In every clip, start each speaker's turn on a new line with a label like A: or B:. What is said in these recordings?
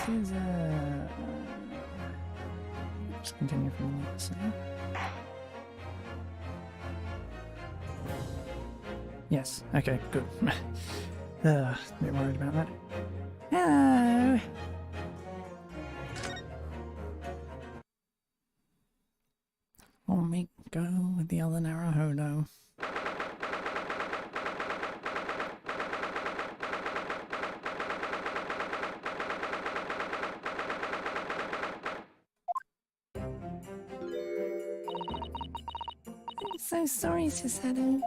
A: is let's continue from the side. Yes, okay, good. A bit worried about that. Hello! On we go with the other Naruhodo. I'm so sorry, Susato.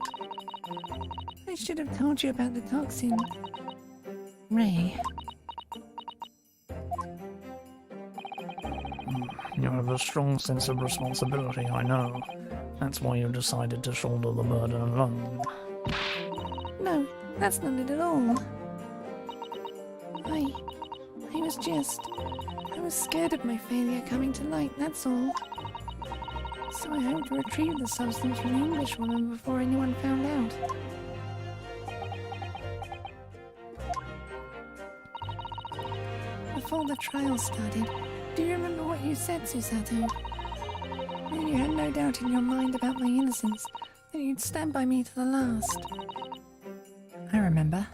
A: I should have told you about the toxin. Ray. You have a strong sense of responsibility, I know. That's why you decided to shoulder the burden alone. No, that's not it at all. I was scared of my failure coming to light, that's all. So I hoped to retrieve the substance from the Englishwoman before anyone found out. Before the trial started, do you remember what you said, Susato? That you had no doubt in your mind about my innocence, that you'd stand by me to the last. I remember.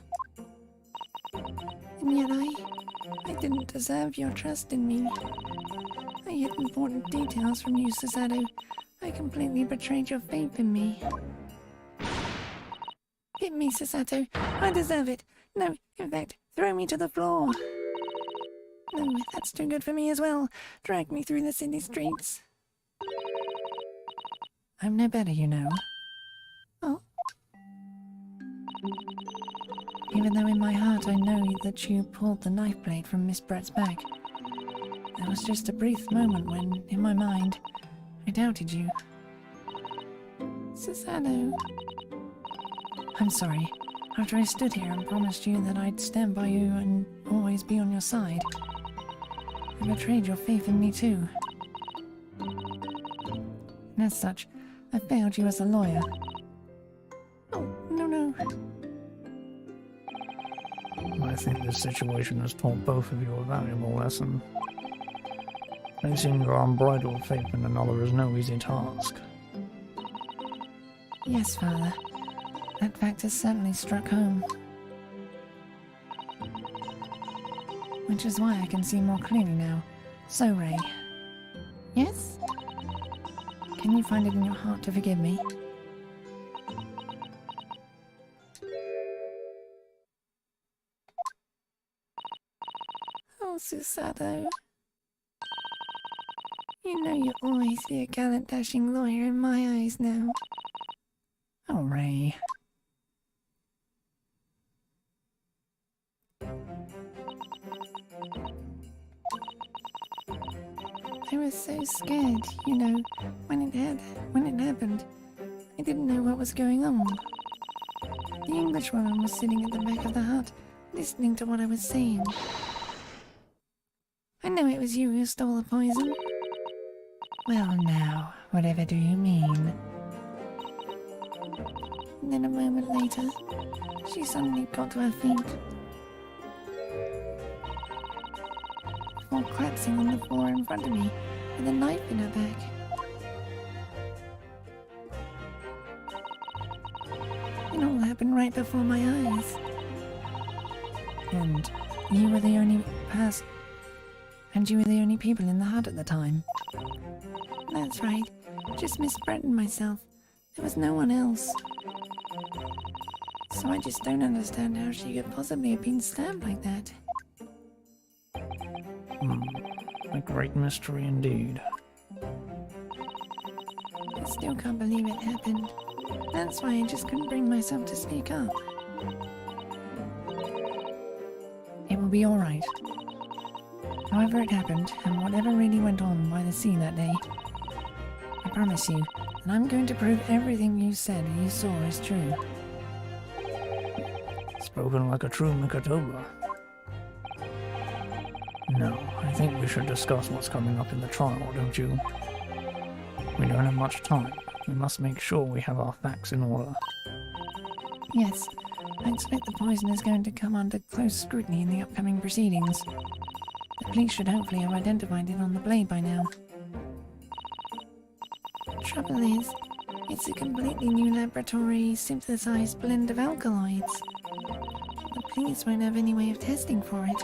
A: And yet I didn't deserve your trust in me. I hid important details from you, Susato. I completely betrayed your faith in me. Hit me, Susato. I deserve it. No, in fact, throw me to the floor. No, that's too good for me as well. Drag me through the city streets. I'm no better, you know. Oh. Even though in my heart I know that you pulled the knife blade from Miss Brett's back. There was just a brief moment when, in my mind, I doubted you. Susato. I'm sorry. After I stood here and promised you that I'd stand by you and always be on your side, I betrayed your faith in me too. And as such, I failed you as a lawyer. Oh, no. I think this situation has taught both of you a valuable lesson. Placing your unbridled faith in another is no easy task. Yes, Father. That fact has certainly struck home. Which is why I can see more clearly now. So, Ray. Yes? Can you find it in your heart to forgive me? Oh, Susato. You know you'll always be a gallant, dashing lawyer in my eyes now. Oh, Ray. I was so scared, you know, when it happened. I didn't know what was going on. The Englishwoman was sitting at the back of the hut, listening to what I was saying. I know it was you who stole the poison. Well now, whatever do you mean? And then a moment later, she suddenly got to her feet. Before collapsing on the floor in front of me, with a knife in her back. It all happened right before my eyes. And you were the only people in the hut at the time. That's right. Just Miss Brett and myself. There was no one else. So I just don't understand how she could possibly have been stabbed like that. A great mystery indeed. I still can't believe it happened. That's why I just couldn't bring myself to speak up. It will be alright. However it happened, and whatever really went on by the sea that day, I promise you that I'm going to prove everything you said you saw is true. Spoken like a true Mikatoba. No, I think we should discuss what's coming up in the trial, don't you? We don't have much time. We must make sure we have our facts in order. Yes, I expect the poison is going to come under close scrutiny in the upcoming proceedings. The police should hopefully have identified it on the blade by now. The trouble is, it's a completely new laboratory synthesized blend of alkaloids. The police won't have any way of testing for it.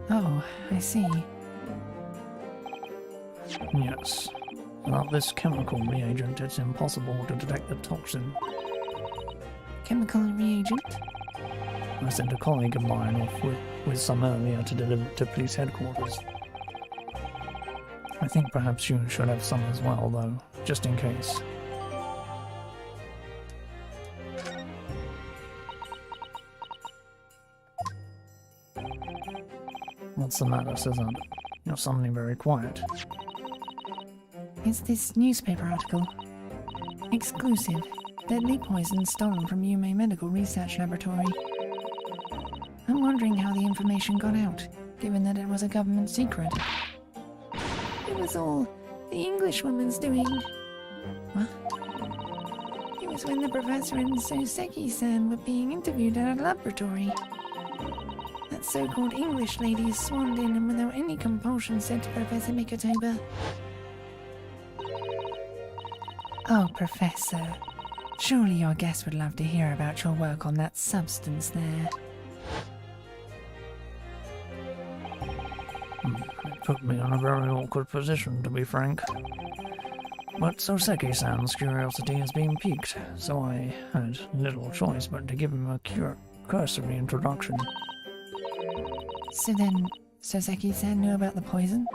A: Oh, I see.
B: Yes. Without this chemical reagent, it's impossible to detect the toxin.
A: Chemical reagent?
B: I sent a colleague of mine off with some earlier to deliver it to police headquarters. I think perhaps you should have some as well, though, just in case. What's the matter, Cesar? You're suddenly very quiet.
A: It's this newspaper article. Exclusive. Deadly poison stolen from Yume Medical Research Laboratory. I'm wondering how the information got out, given that it was a government secret. It was all the Englishwoman's doing. What? It was when the professor and Soseki-san were being interviewed at a laboratory. That so-called English lady swarmed in and without any compulsion said to Professor Mikotoba, "Oh, Professor, surely your guest would love to hear about your work on that substance there."
B: It put me in a very awkward position, to be frank. But Soseki-san's curiosity has been piqued, so I had little choice but to give him a cursory introduction.
A: So then, Soseki-san knew about the poison?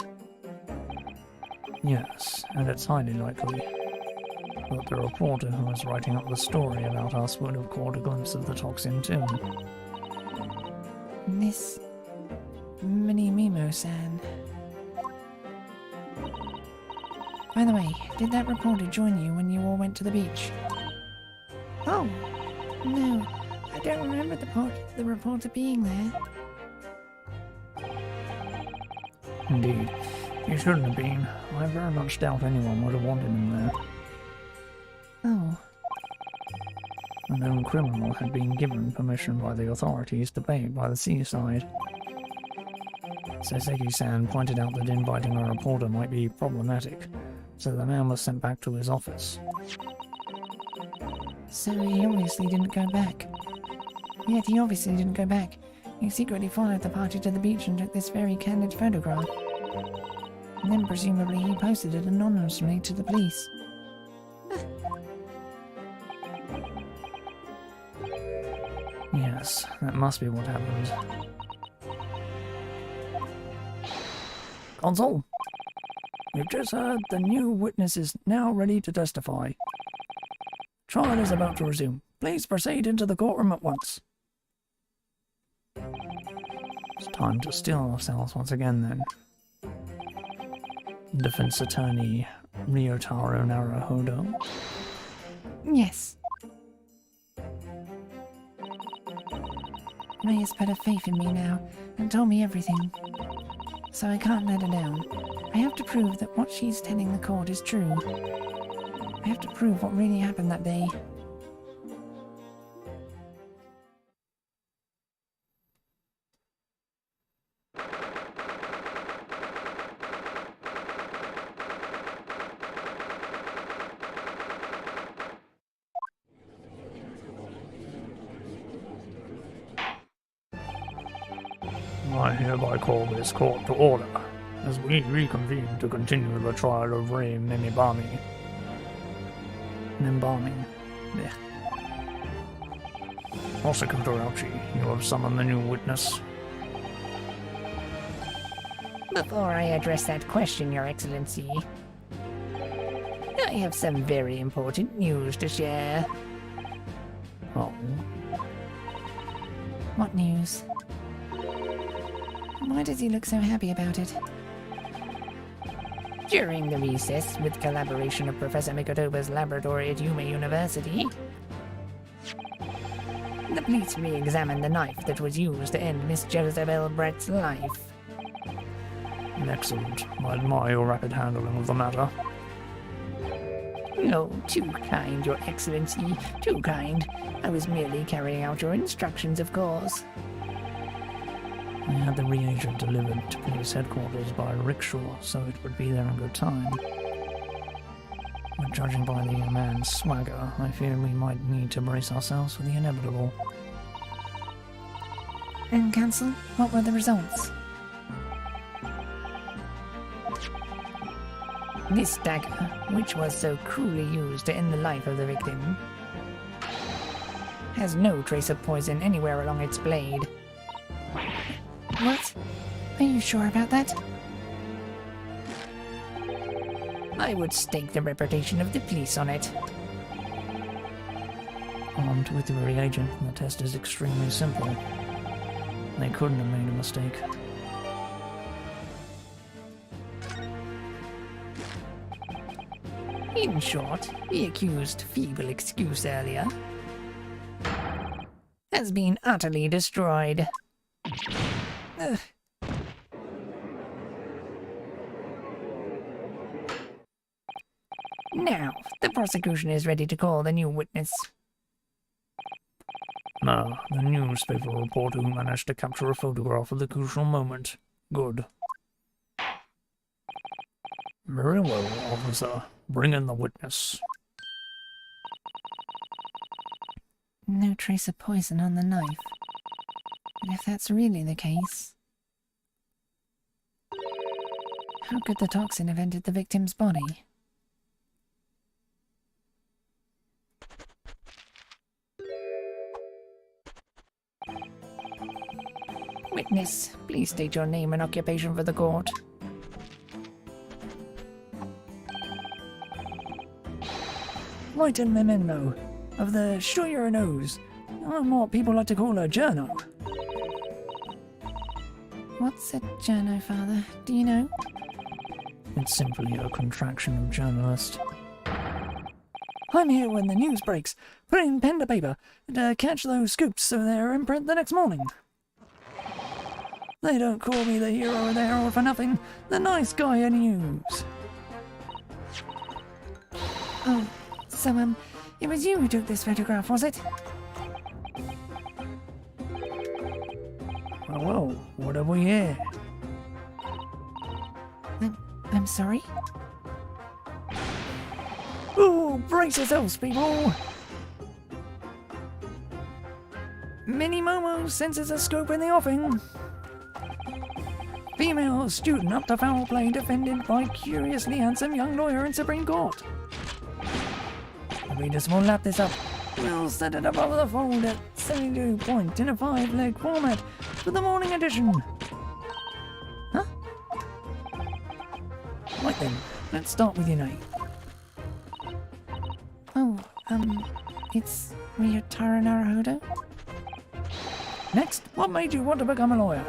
B: Yes, and it's highly likely. But the reporter who was writing up the story about us would have caught a glimpse of the toxin too.
A: This Minimimo-san. By the way, did that reporter join you when you all went to the beach? Oh, no, I don't remember the reporter being there.
B: Indeed, he shouldn't have been. I very much doubt anyone would have wanted him there.
A: Oh.
B: A known criminal had been given permission by the authorities to bathe by the seaside. Soseki-san pointed out that inviting a reporter might be problematic, so the man was sent back to his office.
A: So he obviously didn't go back. Yet he obviously didn't go back. He secretly followed the party to the beach and took this very candid photograph. And then presumably he posted it anonymously to the police.
B: Yes, that must be what happened. Consul, we've just heard the new witness is now ready to testify. Trial is about to resume. Please proceed into the courtroom at once. It's time to still ourselves once again then. Defense Attorney Ryotaro Naruhodo.
A: Yes. Ray has put her faith in me now and told me everything. So I can't let her down. I have to prove that what she's telling the court is true. I have to prove what really happened that day.
B: I hereby call this court to order, as we reconvene to continue the trial of Rei Minibami. Blech. Prosecutor Ouchi, you have summoned the new witness.
C: Before I address that question, Your Excellency, I have some very important news to share.
B: Oh,
A: What news? Why does he look so happy about it?
C: During the recess, with collaboration of Professor Mikotoba's laboratory at Yume University, the police re-examined the knife that was used to end Miss Jezebel Brett's life.
B: excellent. I admire your rapid handling of the matter.
C: No, too kind, Your Excellency, too kind. I was merely carrying out your instructions, of course.
B: I had the reagent delivered to police headquarters by rickshaw, so it would be there in good time. But judging by the man's swagger, I fear we might need to brace ourselves for the inevitable.
A: And Council, what were the results?
C: This dagger, which was so cruelly used to end the life of the victim, has no trace of poison anywhere along its blade.
A: What? Are you sure about that?
C: I would stake the reputation of the police on it.
B: Armed with the reagent, the test is extremely simple. They couldn't have made a mistake.
C: In short, the accused feeble excuse earlier has been utterly destroyed. Ugh. Now, the prosecution is ready to call the new witness.
B: No, the newspaper reporter who managed to capture a photograph of the crucial moment. Good. Very well, officer. Bring in the witness.
A: No trace of poison on the knife. But if that's really the case... how could the toxin have entered the victim's body?
C: Witness, please state your name and occupation for the court.
B: Right in Memento, of the Show Your Nose. I'm what people like to call a journo.
A: What's a journo, Father? Do you know?
B: It's simply a contraction of journalist. I'm here when the news breaks, putting pen to paper to catch those scoops so they're in print the next morning. They don't call me the hero of the Herald for nothing, the nice guy in news.
A: Oh, so, it was you who took this photograph, was it?
B: Well, what have we here?
A: I'm sorry?
B: Oh, brace yourselves, people! Mini Momo senses a scoop in the offing. Female student up to foul play defended by curiously handsome young lawyer in Supreme Court. The readers will lap this up. We'll set it above the fold at 72 point in a 5-leg format for the morning edition. Huh? Right then, let's start with your name.
A: Oh, it's Ryotaro Naruhodo?
B: Next, what made you want to become a lawyer?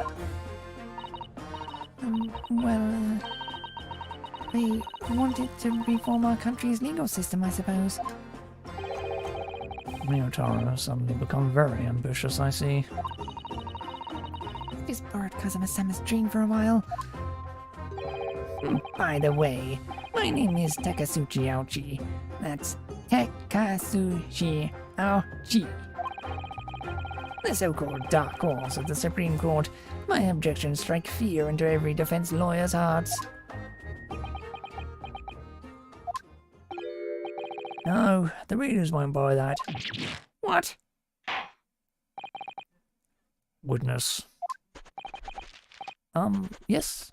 A: Well, I wanted to reform our country's legal system, I suppose.
B: Ryotaro has suddenly become very ambitious, I see.
A: Just borrowed Kazuma-sama's dream for a while.
C: By the way, my name is Takasuchi Aochi. That's Takasuchi Aochi. The so-called dark horse of the Supreme Court. My objections strike fear into every defense lawyer's hearts.
B: No, the readers won't buy that.
C: What?
B: Witness. Yes?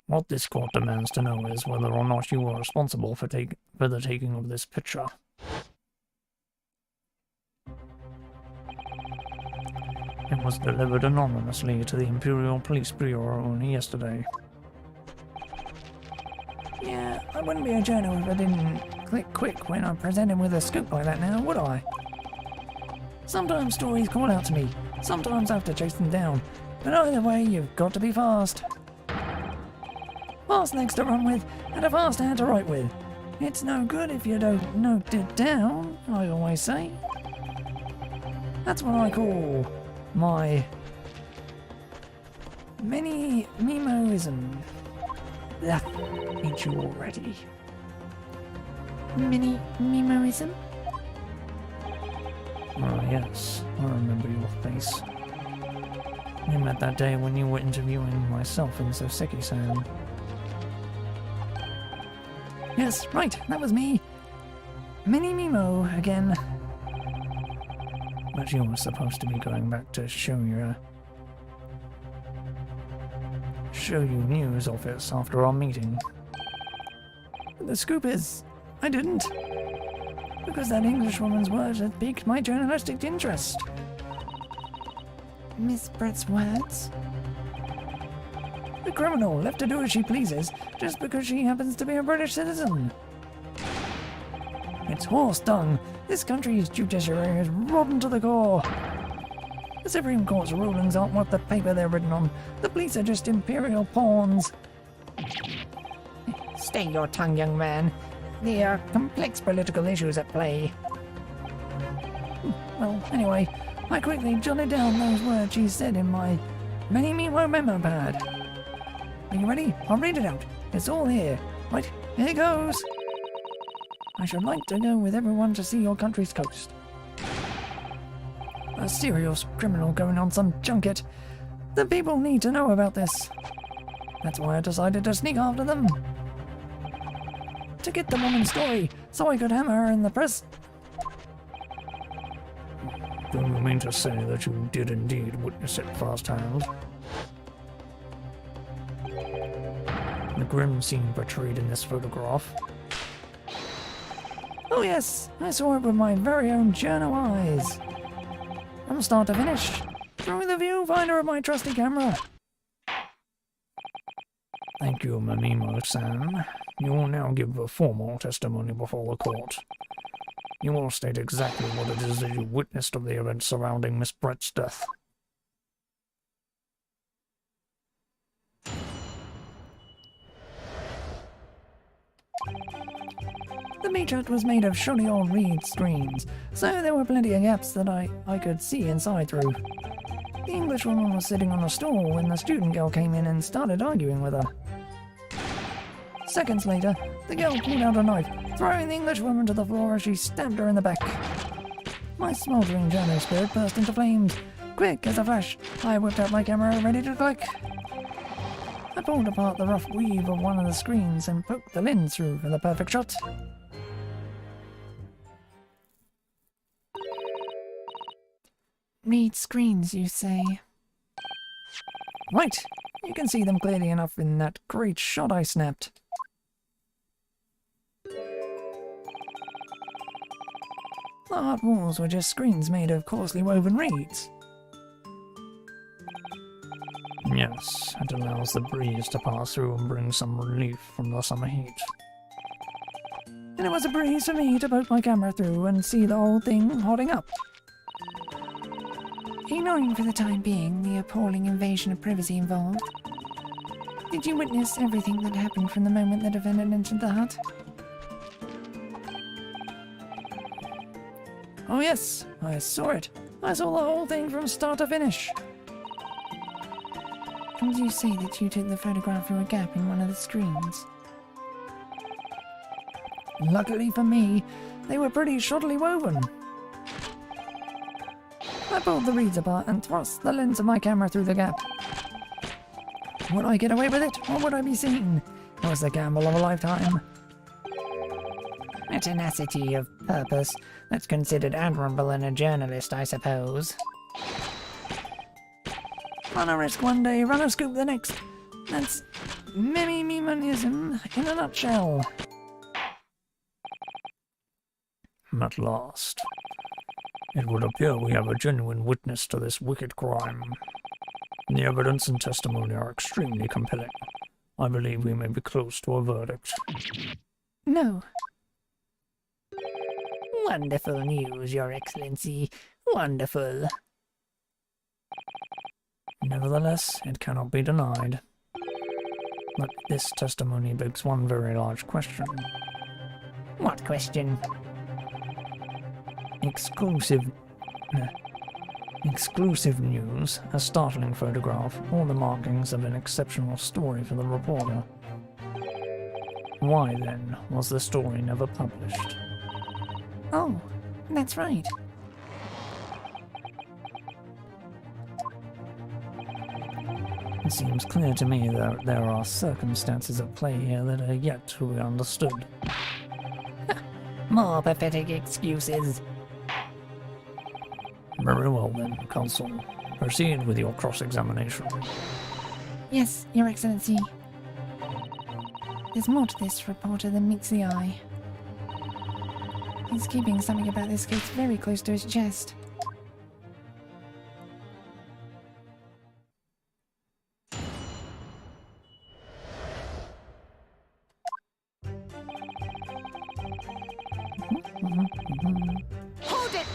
B: What this court demands to know is whether or not you were responsible for the taking of this picture. It was delivered anonymously to the Imperial Police Bureau only yesterday.
A: Yeah, I wouldn't be a journo if I didn't click quick when I'm presented with a scoop like that now, would I?
B: Sometimes stories call out to me, sometimes I have to chase them down, but either way you've got to be fast. Fast legs to run with, and a fast hand to write with. It's no good if you don't note it down, I always say. That's what I call my mini Memoism. That ain't you already.
A: Mini Memoism?
B: Oh yes, I remember your face. We met that day when you were interviewing myself and Soseki-san.
A: Yes, right, that was me. Mini Mimo again.
B: But you were supposed to be going back to Shoyu news office after our meeting.
A: The scoop is, I didn't. Because that Englishwoman's words had piqued my journalistic interest. Miss Brett's words? The criminal left to do as she pleases just because she happens to be a British citizen. It's horse dung. This country's judiciary is rotten to the core. The Supreme Court's rulings aren't worth the paper they're written on. The police are just imperial pawns. Stay your tongue, young man. There are complex political issues at play. Well, anyway, I quickly jotted down those words she said in my Mini Mimo memo pad. Are you ready? I'll read it out. It's all here. Right, here goes. I should like to go with everyone to see your country's coast. A serious criminal going on some junket. The people need to know about this. That's why I decided to sneak after them. To get the woman's story, so I could hammer her in the press.
B: Do you mean to say that you did indeed witness it firsthand? The grim scene portrayed in this photograph.
A: Oh yes, I saw it with my very own journo eyes. From start to finish, through the viewfinder of my trusty camera.
B: Thank you, Manimo-san. You will now give a formal testimony before the court. You will state exactly what it is that you witnessed of the events surrounding Miss Brett's death.
A: The beach hut was made of shoddy old reed screens, so there were plenty of gaps that I could see inside through. The Englishwoman was sitting on a stool when the student girl came in and started arguing with her. Seconds later, the girl pulled out a knife, throwing the Englishwoman to the floor as she stabbed her in the back. My smouldering journal spirit burst into flames. Quick as a flash, I whipped out my camera ready to click. I pulled apart the rough weave of one of the screens and poked the lens through for the perfect shot. Read screens, you say? Right, you can see them clearly enough in that great shot I snapped. The hard walls were just screens made of coarsely woven reeds.
B: Yes, it allows the breeze to pass through and bring some relief from the summer heat.
A: And it was a breeze for me to poke my camera through and see the whole thing holding up. Ignoring for the time being the appalling invasion of privacy involved, did you witness everything that happened from the moment the defendant entered the hut? Oh yes, I saw it. I saw the whole thing from start to finish. And you say that you took the photograph through a gap in one of the screens? Luckily for me, they were pretty shoddily woven. I pulled the reeds apart and thrust the lens of my camera through the gap. Would I get away with it, or would I be seen? It was the gamble of a lifetime. A tenacity of purpose that's considered admirable in a journalist, I suppose. Run a risk one day, run a scoop the next. That's Mimi-Mimonism in a nutshell.
B: At last. It would appear we have a genuine witness to this wicked crime. The evidence and testimony are extremely compelling. I believe we may be close to a verdict.
A: No.
C: Wonderful news, Your Excellency. Wonderful.
B: Nevertheless, it cannot be denied. But this testimony begs one very large question.
C: What question?
B: Exclusive news, a startling photograph, all the markings of an exceptional story for the reporter. Why, then, was the story never published?
A: Oh, that's right.
B: It seems clear to me that there are circumstances at play here that are yet to be understood.
C: More pathetic excuses.
B: Very well then, Consul. Proceed with your cross-examination.
A: Yes, Your Excellency. There's more to this reporter than meets the eye. He's keeping something about this case very close to his chest.
C: Hold it!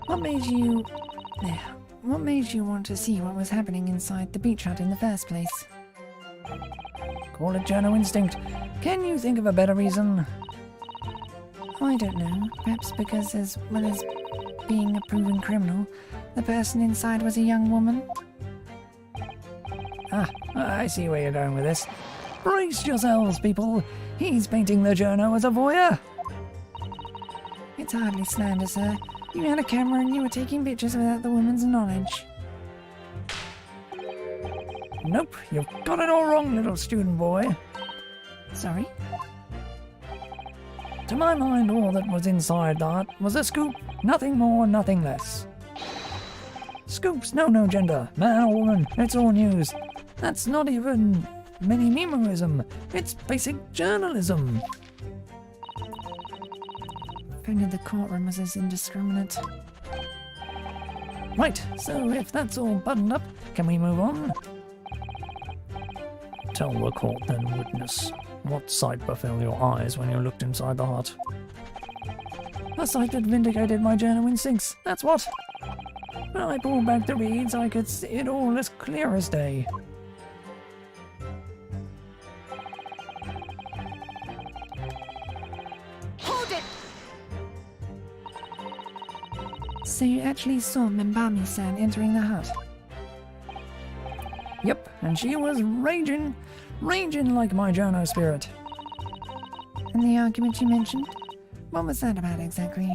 A: What made you... There. What made you want to see what was happening inside the beach hut in the first place?
B: Call it journo instinct. Can you think of a better reason?
A: I don't know. Perhaps because, as well as being a proven criminal, the person inside was a young woman?
B: Ah, I see where you're going with this. Brace yourselves, people. He's painting the journo as a voyeur.
A: It's hardly slander, sir. You had a camera and you were taking pictures without the woman's knowledge.
B: Nope, you've got it all wrong, little student boy.
A: Sorry?
B: To my mind, all that was inside that was a scoop. Nothing more, nothing less. Scoops know no gender, man or woman, it's all news. That's not even mini-memoism, it's basic journalism.
A: If only the courtroom was as indiscriminate.
B: Right, so if that's all buttoned up, can we move on? Tell the court then, witness, what sight befell your eyes when you looked inside the hut? A sight that vindicated my journo instincts, that's what. When I pulled back the reeds, I could see it all as clear as day.
C: Hold it!
A: So you actually saw Membami-san entering the hut?
B: Yep, and she was raging like my journo spirit.
A: And the argument you mentioned? What was that about exactly?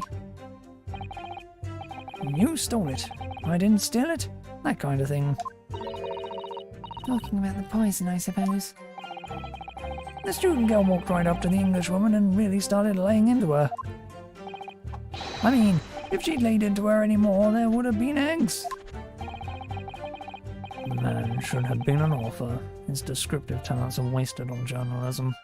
B: You stole it. I didn't steal it. That kind of thing.
A: Talking about the poison, I suppose.
B: The student girl walked right up to the English woman and really started laying into her. I mean, if she'd laid into her any more, there would have been eggs. The man should have been an author. His descriptive talents are wasted on journalism.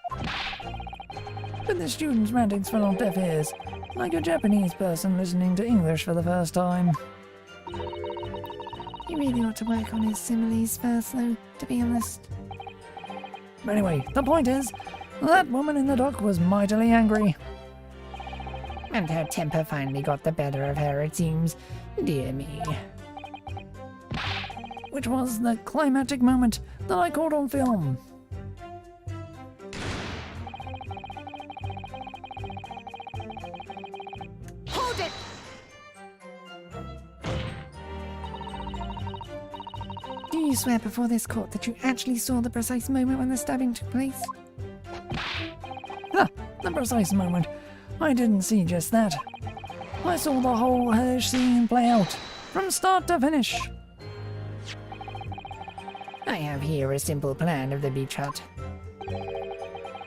B: But the student's rantings fell on deaf ears, like a Japanese person listening to English for the first time.
A: He really ought to work on his similes first, though, to be honest.
B: Anyway, the point is, that woman in the dock was mightily angry.
C: And her temper finally got the better of her, it seems. Dear me.
B: Which was the climactic moment that I caught on film.
C: Hold it!
A: Do you swear before this court that you actually saw the precise moment when the stabbing took place?
B: Ah, the precise moment. I didn't see just that. I saw the whole hellish scene play out, from start to finish.
C: I have here a simple plan of the beach hut.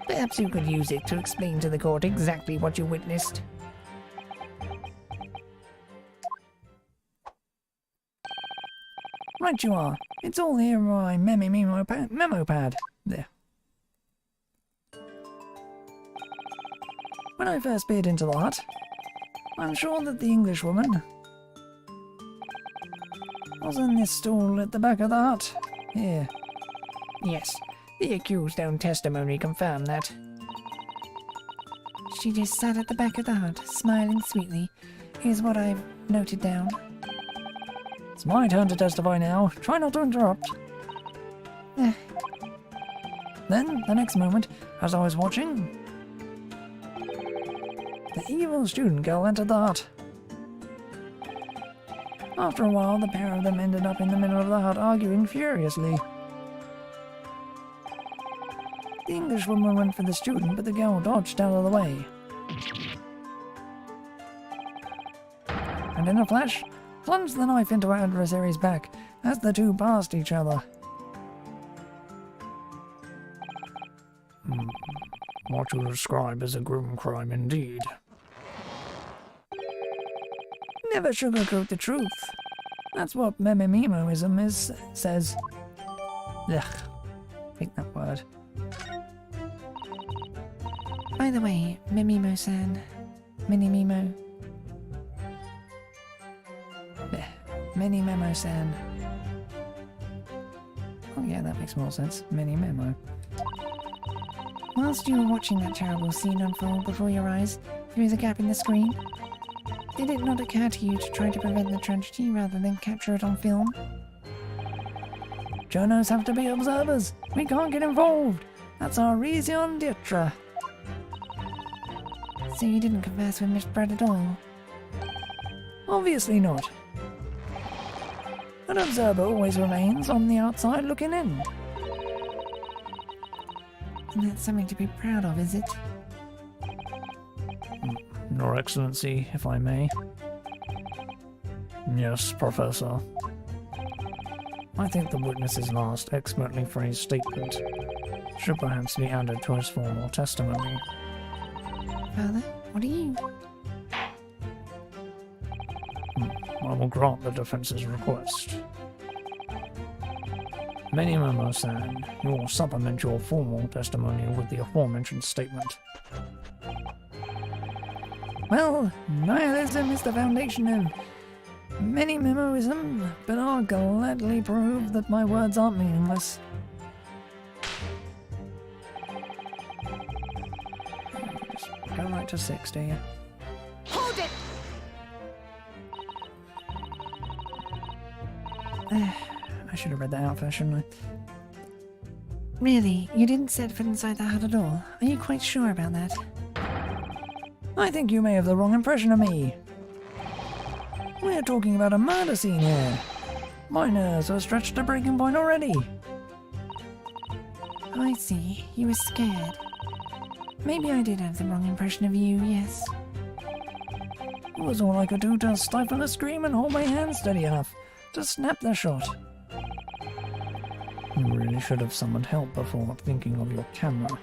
C: Perhaps you could use it to explain to the court exactly what you witnessed.
B: Right you are. It's all here in my memo pad. There. When I first peered into the hut, I'm sure that the Englishwoman was in this stool at the back of the hut. Here.
C: Yes, the accused's own testimony confirmed that.
A: She just sat at the back of the hut, smiling sweetly. Here's what I've noted down.
B: It's my turn to testify now. Try not to interrupt.
A: Eh.
B: Then, the next moment, as I was watching, the evil student girl entered the hut. After a while, the pair of them ended up in the middle of the hut arguing furiously. The Englishwoman went for the student, but the girl dodged out of the way. And in a flash, plunged the knife into her adversary's back, as the two passed each other. What you describe is a grim crime indeed.
C: Never sugarcoat the truth. That's what Memimimoism says. Ugh. Hate that word.
A: By the way, Mimimo-san. Minimimo.
C: Mini-memo-san. Oh yeah, that makes more sense. Mini-memo.
A: Whilst you were watching that terrible scene unfold before your eyes, through the gap in the screen, did it not occur to you to try to prevent the tragedy rather than capture it on film?
C: Journos have to be observers. We can't get involved. That's our raison d'etre.
A: So you didn't converse with Miss Brett at all?
C: Obviously not. An observer always remains on the outside looking in.
A: And that's something to be proud of, is it?
B: Your Excellency, if I may. Yes, Professor. I think the witness's last expertly phrased statement should perhaps be added to his formal testimony.
A: Father, what are you?
B: I will grant the defense's request. Minimimo-san, you will supplement your formal testimony with the aforementioned statement.
C: Well, nihilism is the foundation of Minimimoism, but I'll gladly prove that my words aren't meaningless.
B: Just go right to 6, do you?
D: Hold it!
C: I should have read that out first, shouldn't I?
A: Really? You didn't set foot inside the hut at all? Are you quite sure about that?
C: I think you may have the wrong impression of me. We're talking about a murder scene here. My nerves are stretched to breaking point already.
A: Oh, I see. You were scared. Maybe I did have the wrong impression of you, yes.
C: It was all I could do to stifle a scream and hold my hand steady enough to snap the shot.
B: You really should have summoned help before thinking of your camera.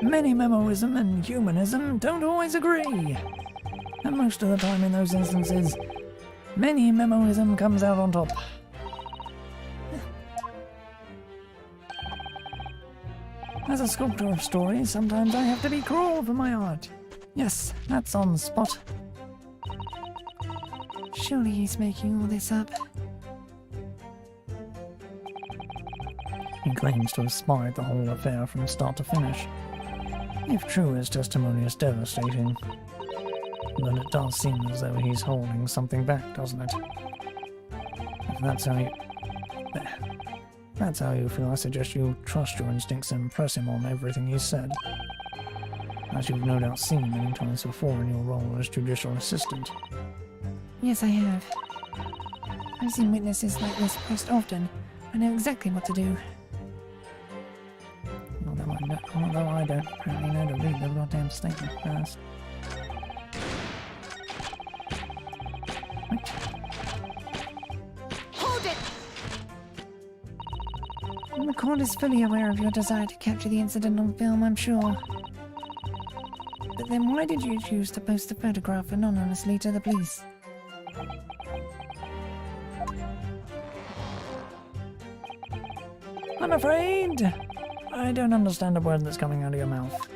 C: Mini-memoism and humanism don't always agree. And most of the time in those instances, mini-memoism comes out on top. As a sculptor of stories, sometimes I have to be cruel for my art. Yes, that's on the spot.
A: Surely he's making all this up.
B: He claims to have spied the whole affair from start to finish. If true, his testimony is devastating. Then it does seem as though he's holding something back, doesn't it? If that's how you feel, I suggest you trust your instincts and press him on everything he's said. As you've no doubt seen many times before in your role as judicial assistant.
A: Yes, I have. I've seen witnesses like this pressed often. I know exactly what to do.
C: Although I don't apparently know to read the goddamn statement first.
D: Hold it!
A: The court is fully aware of your desire to capture the incident on film, I'm sure. But then why did you choose to post the photograph anonymously to the police?
C: I'm afraid I don't understand a word that's coming out of your mouth.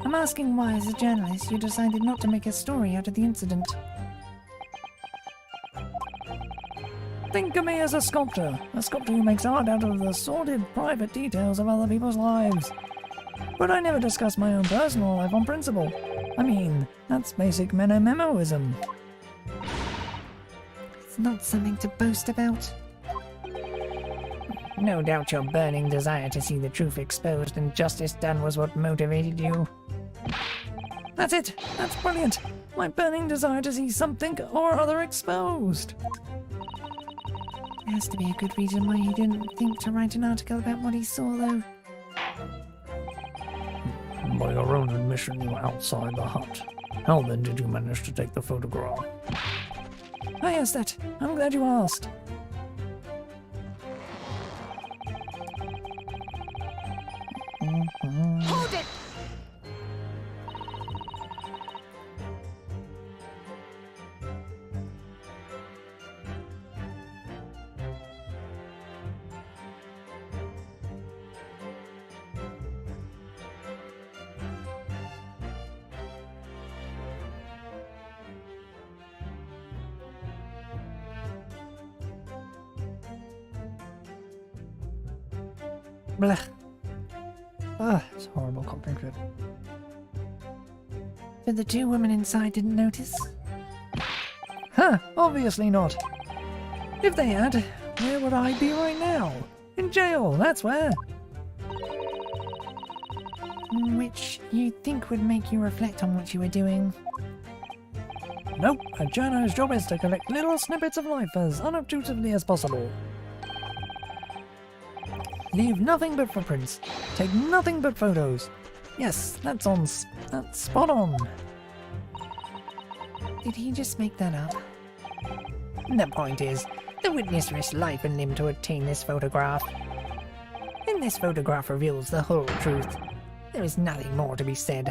A: I'm asking why, as a journalist, you decided not to make a story out of the incident.
C: Think of me as a sculptor who makes art out of the sordid private details of other people's lives. But I never discuss my own personal life on principle. I mean, that's basic memoism.
A: It's not something to boast about.
C: No doubt your burning desire to see the truth exposed and justice done was what motivated you. That's it! That's brilliant! My burning desire to see something or other exposed!
A: There has to be a good reason why he didn't think to write an article about what he saw, though.
B: By your own admission, you were outside the hut. How then did you manage to take the photograph?
A: I asked that. I'm glad you asked.
C: Hold it!
B: Blech. Ah, it's horrible copying shit.
A: But the two women inside didn't notice?
B: Huh, obviously not. If they had, where would I be right now? In jail, that's where.
A: Which you'd think would make you reflect on what you were doing.
B: Nope, a journo's job is to collect little snippets of life as unobtrusively as possible. Leave nothing but footprints. Take nothing but photos. Yes, that's spot on.
A: Did he just make that up?
C: The point is, the witness risked life and limb to obtain this photograph. And this photograph reveals the whole truth. There is nothing more to be said.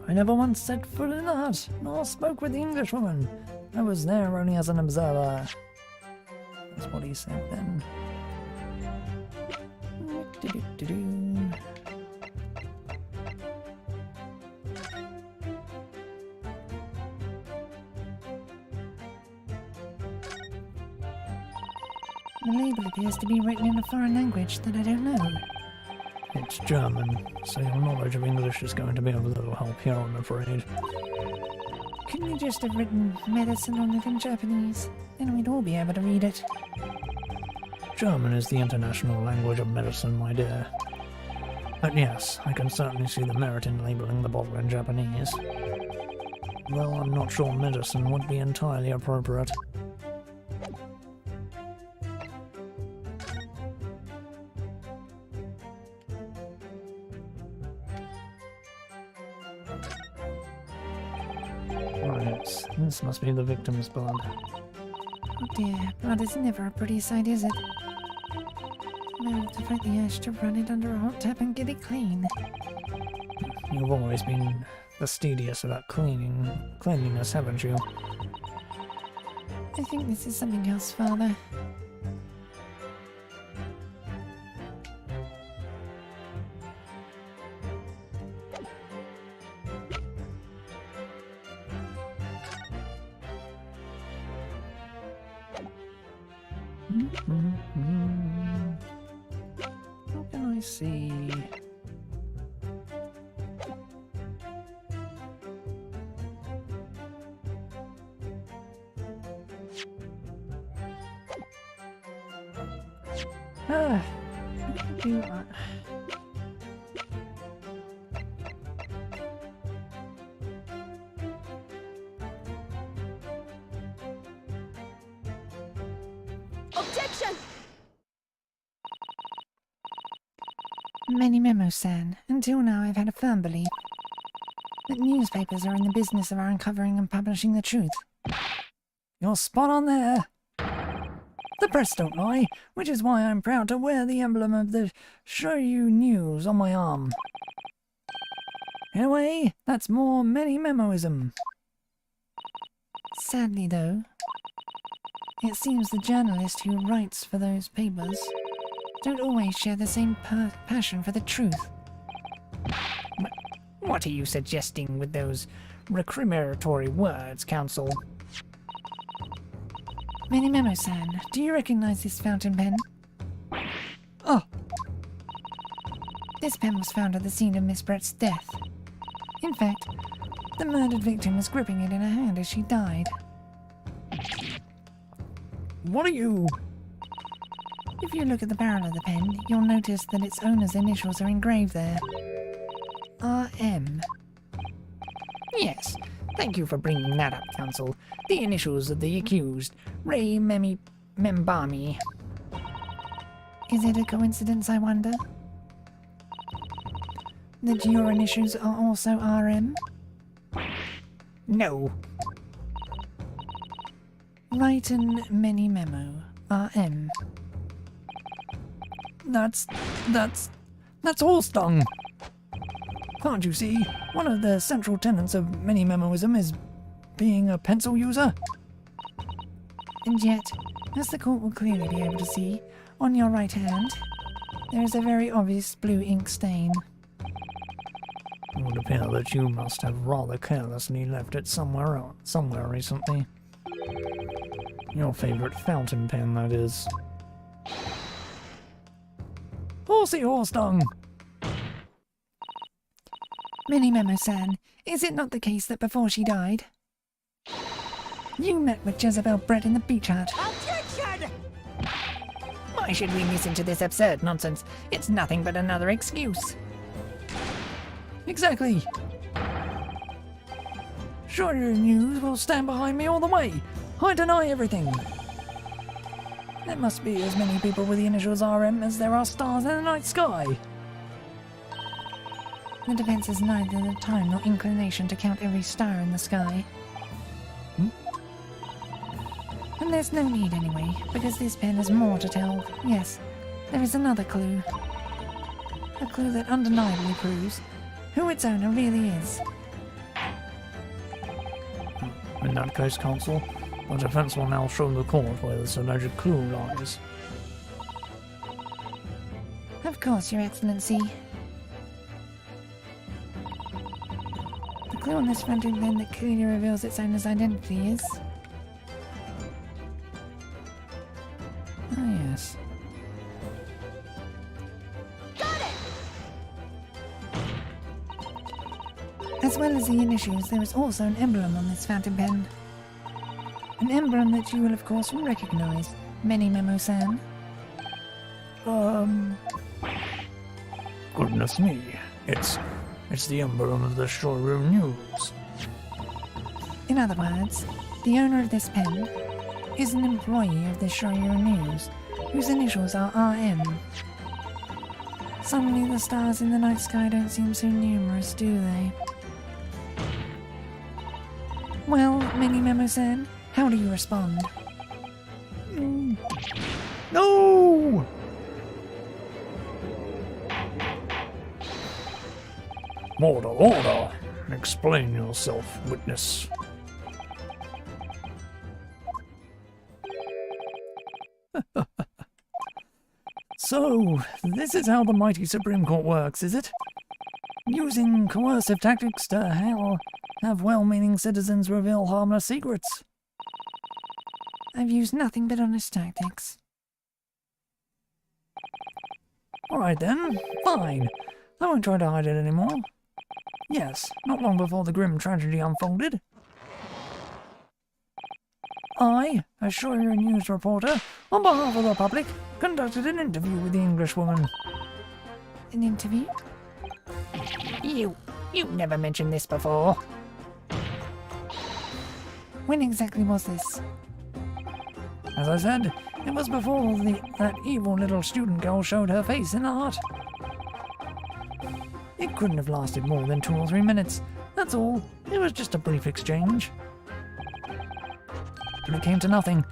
B: I never once set foot in the hut, nor spoke with the Englishwoman. I was there only as an observer. That's what he said then.
A: The label appears to be written in a foreign language that I don't know.
B: It's German, so your knowledge of English is going to be of little help here, I'm afraid.
A: Couldn't you just have written medicine on it in Japanese? Then we'd all be able to read it.
B: German is the international language of medicine, my dear. But yes, I can certainly see the merit in labelling the bottle in Japanese. Though I'm not sure medicine would be entirely appropriate. Right, this must be the victim's blood.
A: Oh dear, blood is never a pretty sight, is it? Now to fight the urge to run it under a hot tap and get it clean.
B: You've always been fastidious about cleanliness, haven't you?
A: I think this is something else, Father.
B: What can I see? Do I?
C: Objection!
A: Many memos, San. Until now, I've had a firm belief that newspapers are in the business of uncovering and publishing the truth.
B: You're spot on there. The press don't lie, which is why I'm proud to wear the emblem of the Shoryu News on my arm. Anyway, that's more many-memoism.
A: Sadly, though, it seems the journalist who writes for those papers don't always share the same passion for the truth.
C: What are you suggesting with those recriminatory words, Counsel?
A: Many Memo-san, do you recognize this fountain pen?
B: Oh,
A: This pen was found at the scene of Miss Brett's death. In fact, the murdered victim was gripping it in her hand as she died.
B: what are you...
A: If you look at the barrel of the pen, you'll notice that its owner's initials are engraved there. RM.
C: Yes, thank you for bringing that up, Counsel. The initials of the accused, Ray Membami.
A: Is it a coincidence, I wonder? that your initials are also RM?
C: No.
A: Write in many memo. RM.
B: That's horse dung. Can't you see? One of the central tenets of many-memoism is being a pencil user.
A: And yet, as the court will clearly be able to see, on your right hand, there is a very obvious blue ink stain.
B: It would appear that you must have rather carelessly left it somewhere recently. Your favourite fountain pen, that is. Horsey horse dung!
A: Many Memo-san, is it not the case that before she died, you met with Jezebel Brett in the beach hut?
C: Objection! Why should we listen to this absurd nonsense? It's nothing but another excuse.
B: Exactly! Sure, your news will stand behind me all the way. I deny everything. There must be as many people with the initials RM as there are stars in the night sky.
A: The defense has neither the time nor inclination to count every star in the sky. And there's no need anyway, because this pen has more to tell. Yes, there is another clue. A clue that undeniably proves who its owner really is.
B: In that case, counsel, the defense will now show the court where this alleged clue lies.
A: Of course, Your Excellency. The clue on this fountain pen that clearly reveals its owner's identity is...
B: Ah, yes.
A: As well as the initials, there is also an emblem on this fountain pen. An emblem that you will of course recognize, Many Memo-san.
B: Goodness me. It's the emblem of the showroom news.
A: In other words, the owner of this pen is an employee of the showroom news, whose initials are RM. Suddenly the stars in the night sky don't seem so numerous, do they? Well, Many Memo-san, how do you respond?
B: No! Order, order! Explain yourself, witness. So, this is how the mighty Supreme Court works, is it? Using coercive tactics to have well-meaning citizens reveal harmless secrets.
A: I've used nothing but honest tactics.
B: Alright then, fine. I won't try to hide it anymore. Yes, not long before the grim tragedy unfolded, I, a Shire News reporter, on behalf of the public, conducted an interview with the Englishwoman.
A: An interview?
C: You've never mentioned this before.
A: When exactly was this?
B: As I said, it was before that evil little student girl showed her face in the hut. It couldn't have lasted more than 2 or 3 minutes. That's all. It was just a brief exchange. But it came to nothing.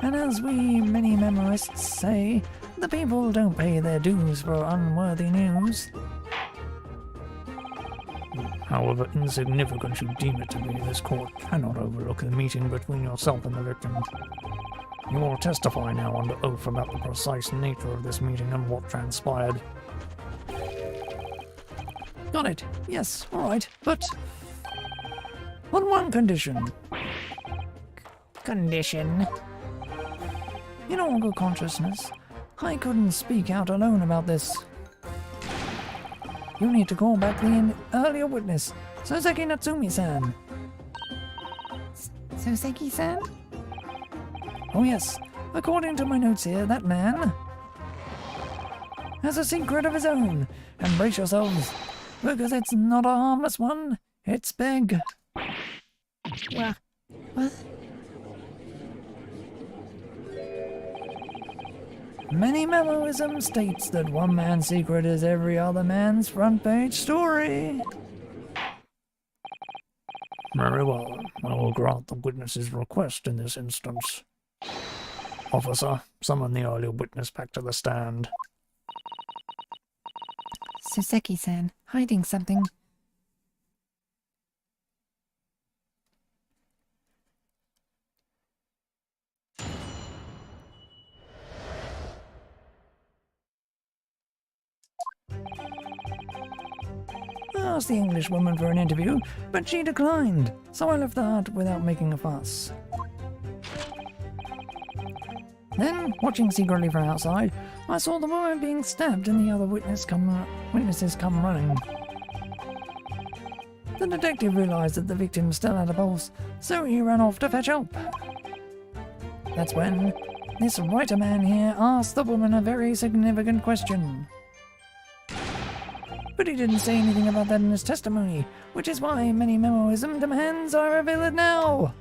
B: And as we many memorists say, the people don't pay their dues for unworthy news. However insignificant you deem it to be, this court cannot overlook the meeting between yourself and the victim. You will testify now under oath about the precise nature of this meeting and what transpired. Got it. Yes, alright, but on one condition.
C: Condition?
B: In all good consciousness, I couldn't speak out alone about this. You need to call back the earlier witness, Soseki Natsumi-san.
A: Soseki-san?
B: Oh yes, according to my notes here, that man has a secret of his own. And brace yourselves, because it's not a harmless one, it's big.
A: What?
B: Many memoism states that one man's secret is every other man's front page story. Very well. I will grant the witness's request in this instance. Officer, summon the earlier witness back to the stand.
A: Suseki-san, hiding something.
B: I asked the Englishwoman for an interview, but she declined, so I left the hut without making a fuss. Then, watching secretly from outside, I saw the woman being stabbed and the other witnesses come running. The detective realized that the victim still had a pulse, so he ran off to fetch help. That's when this writer man here asked the woman a very significant question. But he didn't say anything about that in his testimony, which is why many memoism demands I reveal it now.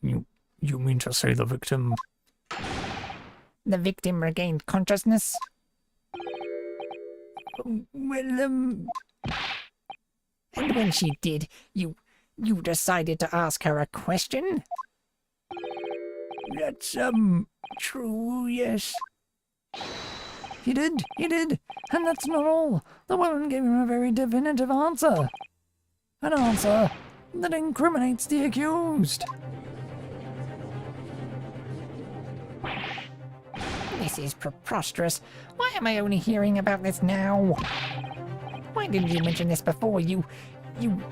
B: You mean to say the victim...
C: The victim regained consciousness?
B: Well,
C: And when she did, you decided to ask her a question?
B: That's, true, yes. He did, and that's not all. The woman gave him a very definitive answer. An answer that incriminates the accused.
C: This is preposterous. Why am I only hearing about this now? Why didn't you mention this before, you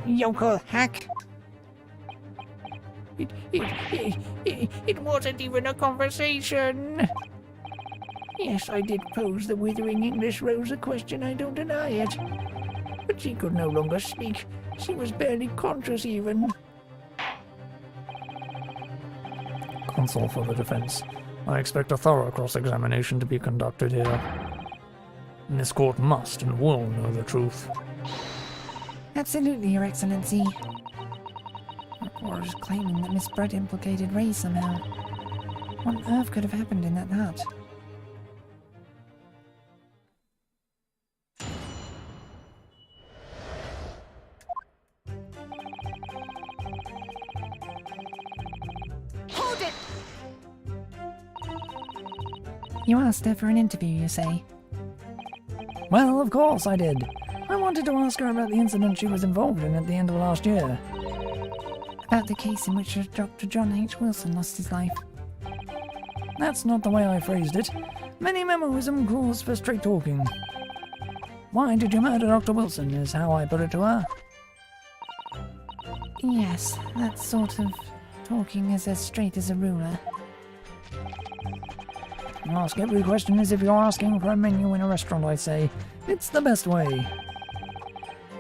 C: yokel hack? It wasn't even a conversation. Yes, I did pose the withering English rose a question, I don't deny it. But she could no longer speak. She was barely conscious even.
B: Counsel for the defense. I expect a thorough cross-examination to be conducted here. And this court must and will know the truth.
A: Absolutely, Your Excellency. The court is claiming that Miss Brett implicated Ray somehow. What on earth could have happened in that hut?
C: Hold it!
A: You asked her for an interview, you say?
B: Well, of course I did. I wanted to ask her about the incident she was involved in at the end of last year.
A: About the case in which Dr. John H. Wilson lost his life.
B: That's not the way I phrased it. Many memoism calls for straight talking. Why did you murder Dr. Wilson is how I put it to her.
A: Yes, that sort of talking is as straight as a ruler.
B: Ask every question as if you're asking for a menu in a restaurant, I say. It's the best way.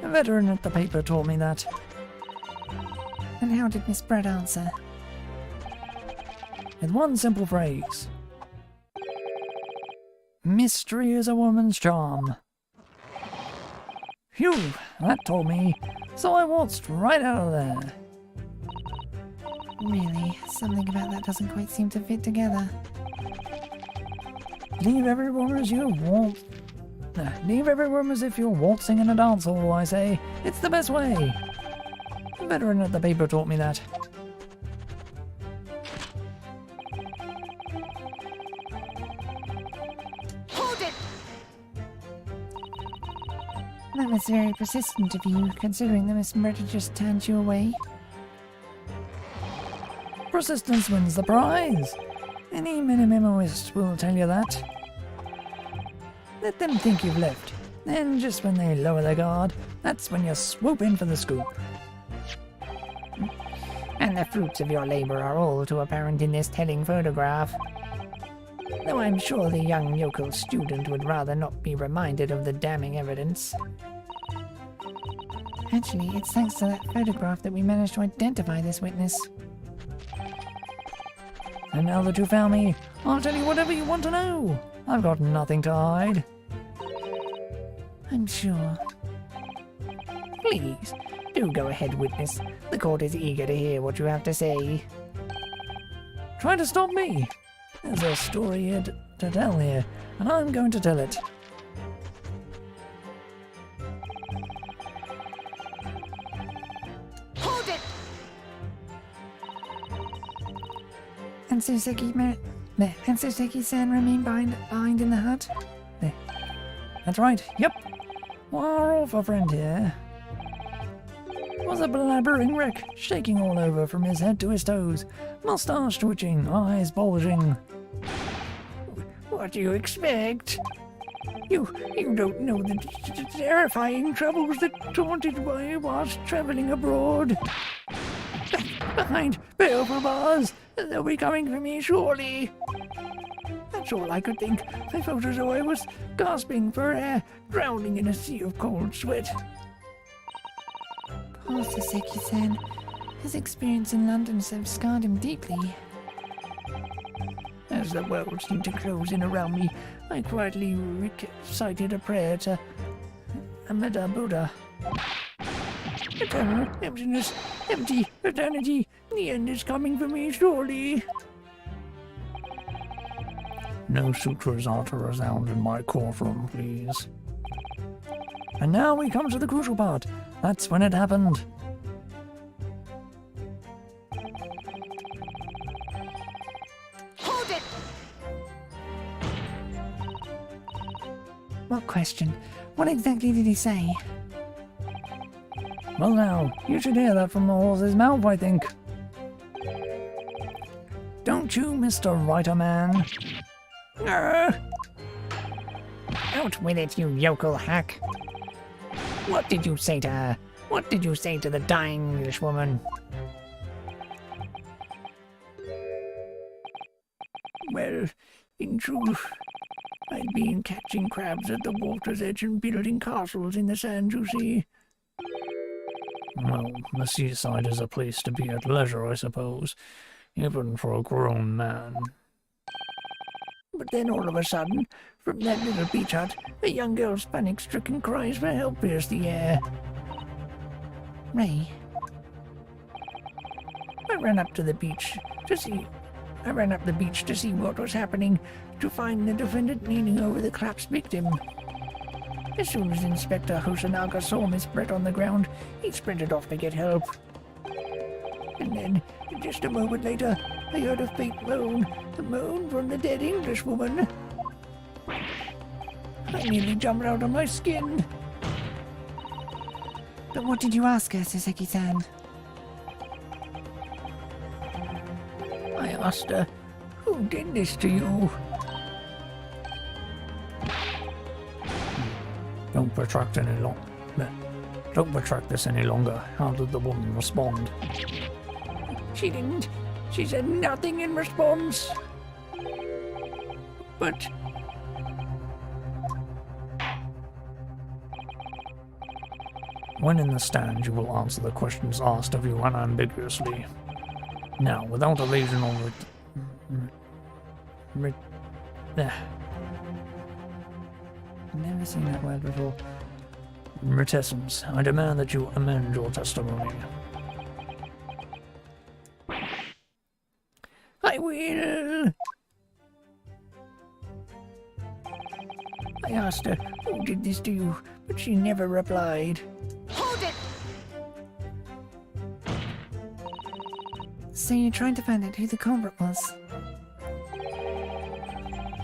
B: A veteran at the paper taught me that.
A: And how did Miss Brett answer?
B: With one simple phrase. Mystery is a woman's charm. Phew, that told me. So I waltzed right out of there.
A: Really, something about that doesn't quite seem to fit together.
B: Leave everyone as you waltz. Leave everyone as if you're waltzing in a dance hall, I say. It's the best way. A veteran at the paper taught me that.
C: Hold it!
A: That was very persistent of you, considering that Miss Brett had just turned you away.
B: Persistence wins the prize. Any mini-memoist will tell you that. Let them think you've left. Then, just when they lower their guard, that's when you swoop in for the scoop.
C: And the fruits of your labor are all too apparent in this telling photograph. Though I'm sure the young yokel student would rather not be reminded of the damning evidence.
A: Actually, it's thanks to that photograph that we managed to identify this witness.
B: And now that you found me, I'll tell you whatever you want to know. I've got nothing to hide.
A: I'm sure.
C: Please, Do go ahead, witness. The court is eager to hear what you have to say.
B: Try to stop me! There's a story here to tell here, and I'm going to tell it.
C: Hold it!
A: And Suseki-san remain behind in the hut?
B: That's right, yep. Our awful friend here was a blabbering wreck, shaking all over from his head to his toes, moustache twitching, eyes bulging.
C: What do you expect? You don't know the terrifying troubles that taunted me whilst travelling abroad. Behind baleful bars, they'll be coming for me surely. That's all I could think. I felt as though I was gasping for air, drowning in a sea of cold sweat.
A: Poor Suseki-san. His experience in London have scarred him deeply.
C: As the world seemed to close in around me, I quietly recited a prayer to Amida Buddha. Eternal emptiness, empty eternity. The end is coming for me surely.
B: No sutras are to resound in my courtroom, please. And now we come to the crucial part. That's when it happened.
C: Hold it!
A: What question? What exactly did he say?
B: Well now, you should hear that from the horse's mouth, I think. Don't you, Mr. Writer Man?
C: Out with it, you yokel hack. What did you say to her? What did you say to the dying Englishwoman? Well, in truth, I'd been catching crabs at the water's edge and building castles in the sand, you see.
B: Well, the seaside is a place to be at leisure, I suppose, even for a grown man.
C: But then all of a sudden, from that little beach hut, a young girl's panic-stricken cries for help pierced the air.
A: Ray?
C: I ran up the beach to see what was happening, to find the defendant kneeling over the collapsed victim. As soon as Inspector Hosanaga saw Miss Brett on the ground, he sprinted off to get help. And then, just a moment later, I heard a faint moan, a moan from the dead Englishwoman. I nearly jumped out of my skin.
A: But what did you ask her, Suseki-san?
C: I asked her, "Who did this to you?"
B: Don't protract this any longer. How did the woman respond?
C: She didn't. She said nothing in response. But
B: when in the stand, you will answer the questions asked of you unambiguously. Now, without evasion or
A: Never seen that word before.
B: reticence, I demand that you amend your testimony.
C: I will. I asked her, "Who did this to you?" But she never replied. Hold it!
A: So you're trying to find out who the culprit was?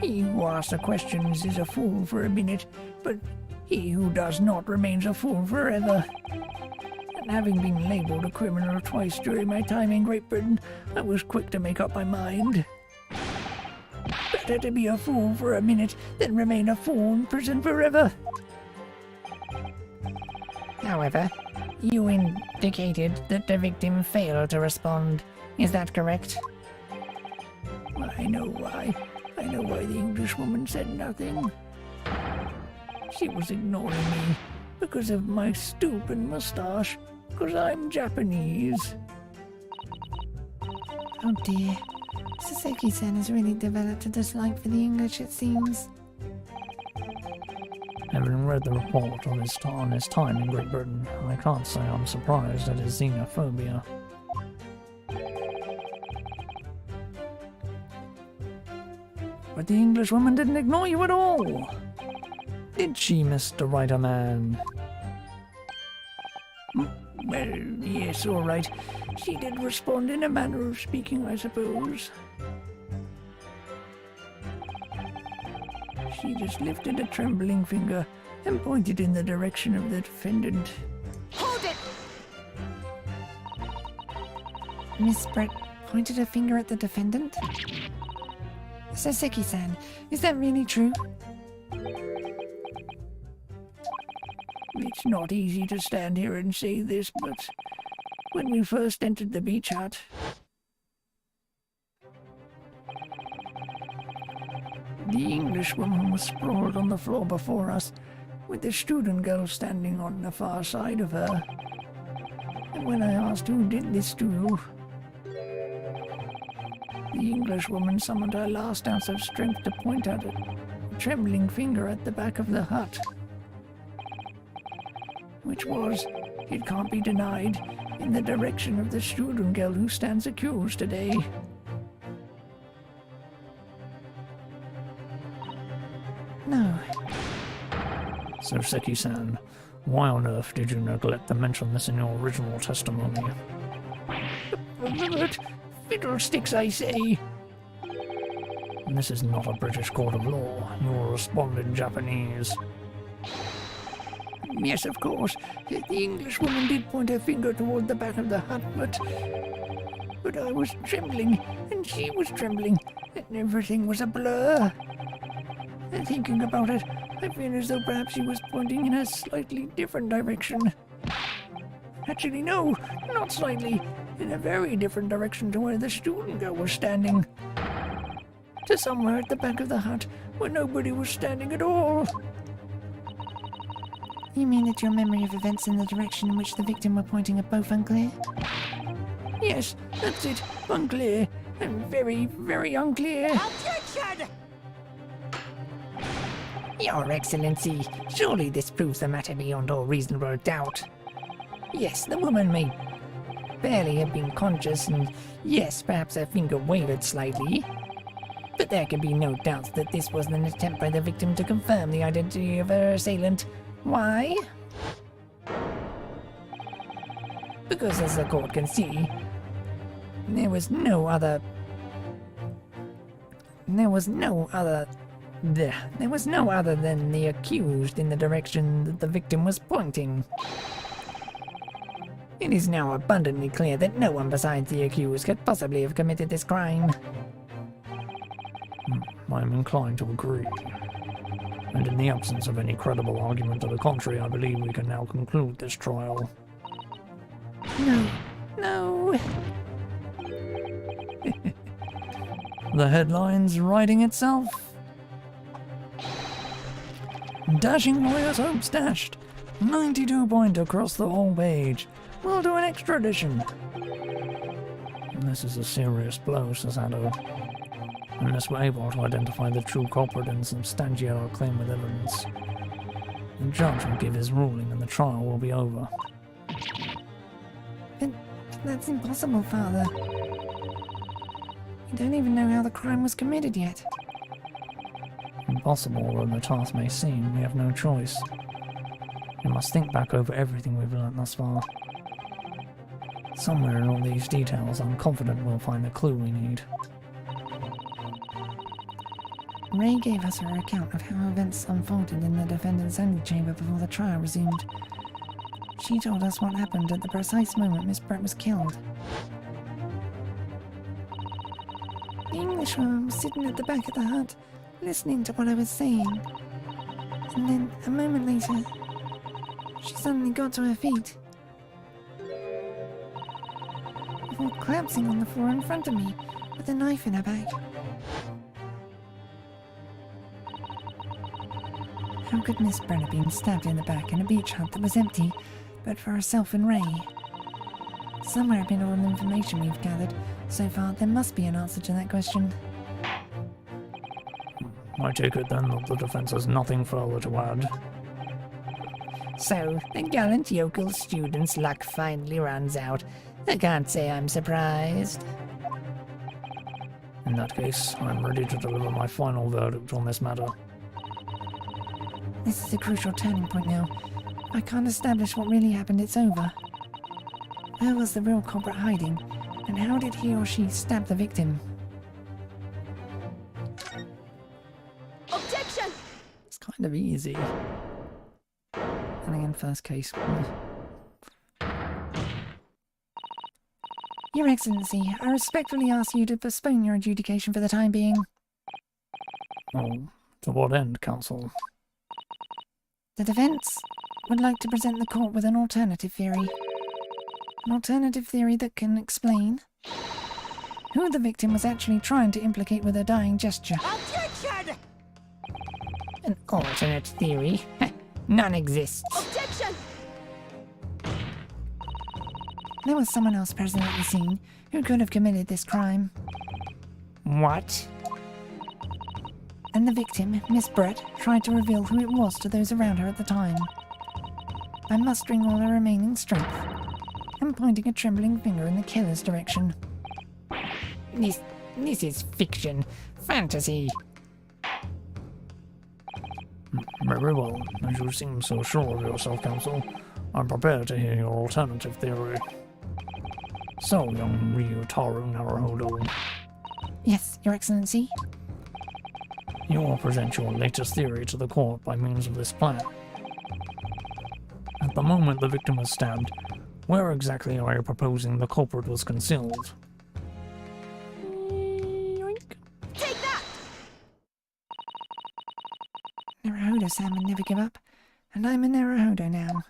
C: He who asks the questions is a fool for a minute, but he who does not remains a fool forever. And having been labelled a criminal twice during my time in Great Britain, I was quick to make up my mind. Better to be a fool for a minute than remain a fool in prison forever. However, you indicated that the victim failed to respond. Is that correct? I know why. I know why the Englishwoman said nothing. She was ignoring me because of my stoop and moustache, because I'm Japanese.
A: Oh dear. Suseki-san has really developed a dislike for the English, it seems.
B: Having read the report on his time in Great Britain, I can't say I'm surprised at his xenophobia.
A: But the Englishwoman didn't ignore you at all. Did she, Mr. Writer-Man?
C: Well, yes, all right. She did respond in a manner of speaking, I suppose. She just lifted a trembling finger and pointed in the direction of the defendant.
D: Hold it!
A: Miss Brett pointed her finger at the defendant? Saseki-san, is that really true?
C: It's not easy to stand here and say this, but when we first entered the beach hut, the Englishwoman was sprawled on the floor before us, with the student girl standing on the far side of her. And when I asked who did this to, the Englishwoman summoned her last ounce of strength to point at a trembling finger at the back of the hut. Which was, it can't be denied, in the direction of the student girl who stands accused today.
A: No.
B: So Seki-san, why on earth did you neglect to mention this in your original testimony?
C: But fiddlesticks, I say.
B: This is not a British court of law. You will respond in Japanese.
C: Yes, of course. The Englishwoman did point her finger toward the back of the hut, but I was trembling, and she was trembling, and everything was a blur. And thinking about it, I feel as though perhaps she was pointing in a slightly different direction. Actually, no, not slightly. In a very different direction to where the student girl was standing. To somewhere at the back of the hut, where nobody was standing at all.
A: You mean that your memory of events in the direction in which the victim were pointing are both unclear?
C: Yes, that's it. Unclear. And very, very unclear.
D: Objection!
C: Your Excellency, surely this proves the matter beyond all reasonable doubt. Yes, the woman may barely have been conscious, and yes, perhaps her finger wavered slightly. But there can be no doubt that this was an attempt by the victim to confirm the identity of her assailant. Why? Because as the court can see, there was no other than the accused in the direction that the victim was pointing. It is now abundantly clear that no one besides the accused could possibly have committed this crime.
B: I am inclined to agree. And in the absence of any credible argument to the contrary, I believe we can now conclude this trial.
C: No.
A: The headline's writing itself. Dashing lawyer's hopes dashed. 92 point across the whole page. We'll do an extra edition.
B: This is a serious blow, Sasado. Unless we're able to identify the true culprit and substantiate our claim with evidence, the judge will give his ruling and the trial will be over.
A: But that's impossible, Father. We don't even know how the crime was committed yet.
B: Impossible though the task may seem, we have no choice. We must think back over everything we've learnt thus far. Somewhere in all these details, I'm confident we'll find the clue we need.
A: Ray gave us her account of how events unfolded in the defendant's antechamber before the trial resumed. She told us what happened at the precise moment Miss Brett was killed. The Englishwoman was sitting at the back of the hut, listening to what I was saying. And then, a moment later, she suddenly got to her feet. Before collapsing on the floor in front of me, with a knife in her back. How could Miss Brett have been stabbed in the back in a beach hut that was empty, but for herself and Ray? Somewhere in all the information we've gathered so far, there must be an answer to that question.
B: I take it then that the defense has nothing further to add.
C: So, the gallant yokel student's luck finally runs out. I can't say I'm surprised.
B: In that case, I'm ready to deliver my final verdict on this matter.
A: This is a crucial turning point now. If I can't establish what really happened, it's over. Where was the real culprit hiding? And how did he or she stab the victim?
D: Objection!
B: It's kind of easy.
A: And again, first case. Your Excellency, I respectfully ask you to postpone your adjudication for the time being.
B: Oh, to what end, counsel?
A: The defense would like to present the court with an alternative theory. An alternative theory that can explain who the victim was actually trying to implicate with her dying gesture.
D: Objection!
C: An alternate theory? None exists.
D: Objection!
A: There was someone else present at the scene who could have committed this crime.
C: What?
A: And the victim, Miss Brett, tried to reveal who it was to those around her at the time. By mustering all her remaining strength and pointing a trembling finger in the killer's direction.
C: This is fiction. Fantasy.
B: Very well. As you seem so sure of yourself, counsel, I'm prepared to hear your alternative theory. So, young Ryutaru Naruhodo,
A: Yes, Your Excellency.
B: you will present your latest theory to the court by means of this plan. At the moment the victim was stabbed, where exactly are you proposing the culprit was concealed?
D: Take that!
A: Naruhodo-san would never give up, and I'm a Naruhodo now.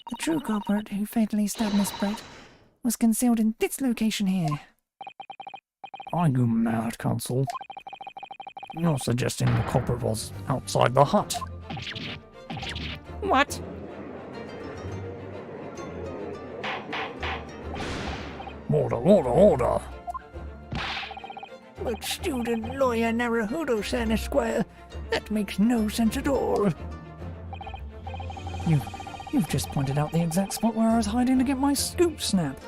A: The true culprit who fatally stabbed Miss Brett was concealed in this location here.
B: Are you mad, counsel? You're suggesting the culprit was outside the hut.
C: What?
B: Order!
C: But student lawyer Naruhodo-san, Esquire, that makes no sense at all.
B: You've just pointed out the exact spot where I was hiding to get my scoop snap.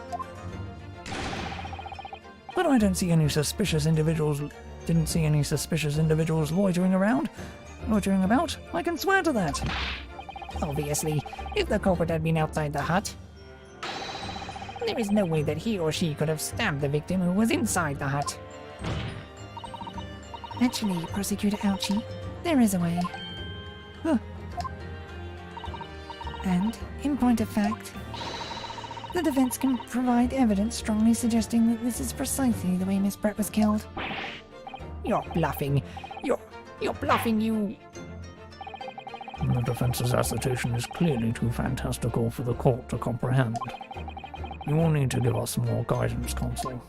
B: But I don't see any suspicious individuals. Didn't see any suspicious individuals loitering about. I can swear to that.
C: Obviously, if the culprit had been outside the hut, there is no way that he or she could have stabbed the victim who was inside the hut.
A: Actually, Prosecutor Ouchie, there is a way. And, in point of fact, the defense can provide evidence strongly suggesting that this is precisely the way Miss Brett was killed.
C: You're bluffing. You're bluffing, you...
B: The defense's assertion is clearly too fantastical for the court to comprehend. You will need to give us some more guidance, counsel.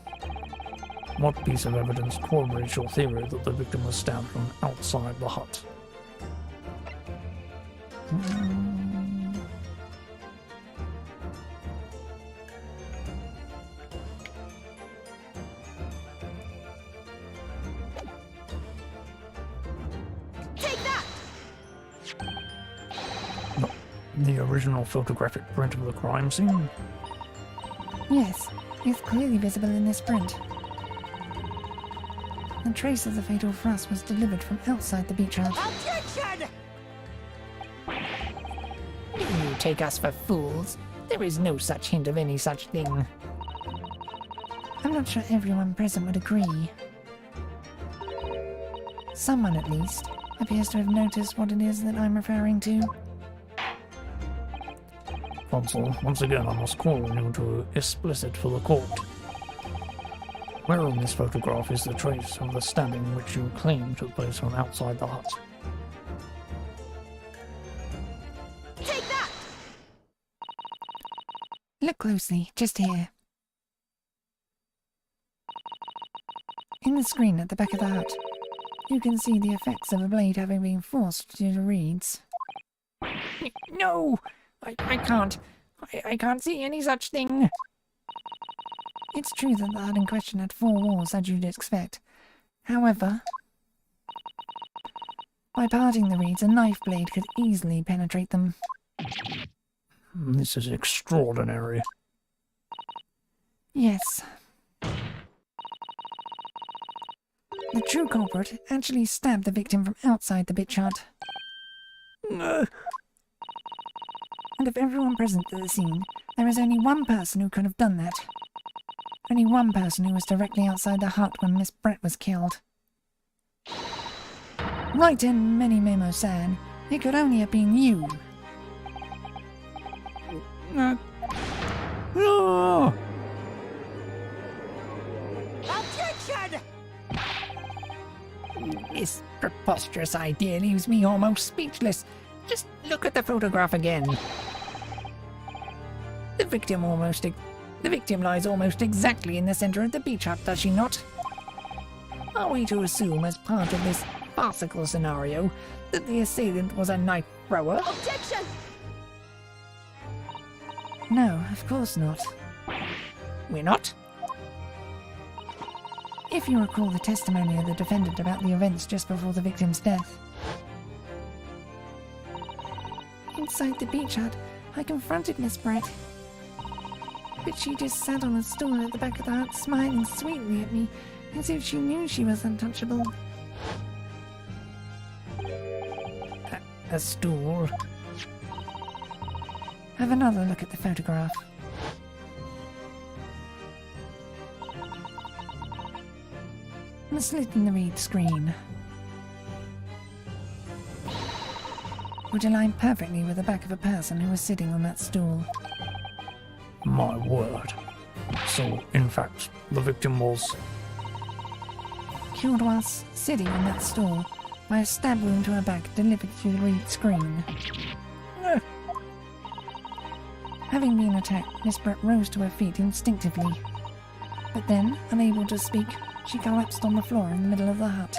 B: What piece of evidence corroborates your theory that the victim was stabbed from outside the hut?
D: Take that!
B: The original photographic print of the crime scene?
A: Yes, it's clearly visible in this print. The trace of the fatal thrust was delivered from outside the beach hut.
D: Objection!
C: You take us for fools. There is no such hint of any such thing.
A: I'm not sure everyone present would agree. Someone, at least, appears to have noticed what it is that I'm referring to.
B: Counsel, once again I must call on you to explicit for the court. Where in this photograph is the trace of the stabbing which you claim took place from outside the hut?
D: Take that!
A: Look closely, just here. In the screen at the back of the hut, you can see the effects of a blade having been forced through the reeds.
C: No! I can't. I can't see any such thing.
A: It's true that the hut in question had 4 walls, as you'd expect. However, By parting the reeds, a knife blade could easily penetrate them.
B: This is extraordinary.
A: Yes. The true culprit actually stabbed the victim from outside the bitch hut. And of everyone present at the scene, there is only one person who could have done that. Only one person who was directly outside the hut when Miss Brett was killed. Right in Memo-san, it could only have been you.
B: Oh!
D: Objection!
C: This preposterous idea leaves me almost speechless. Just look at the photograph again. The victim lies almost exactly in the center of the beach hut, does she not? Are we to assume, as part of this farcical scenario, that the assailant was a knife thrower?
D: Objection!
A: No, of course not.
C: We're not?
A: If you recall the testimony of the defendant about the events just before the victim's death. Inside the beach hut, I confronted Miss Brett. But she just sat on a stool at the back of the hut, smiling sweetly at me, as if she knew she was untouchable.
C: A stool?
A: Have another look at the photograph. The slit in the reed screen would align perfectly with the back of a person who was sitting on that stool.
B: My word. So, in fact, the victim was...
A: Killed whilst sitting on that stool by a stab wound to her back delivered through the reed screen. Having been attacked, Miss Brett rose to her feet instinctively. But then, unable to speak, she collapsed on the floor in the middle of the hut.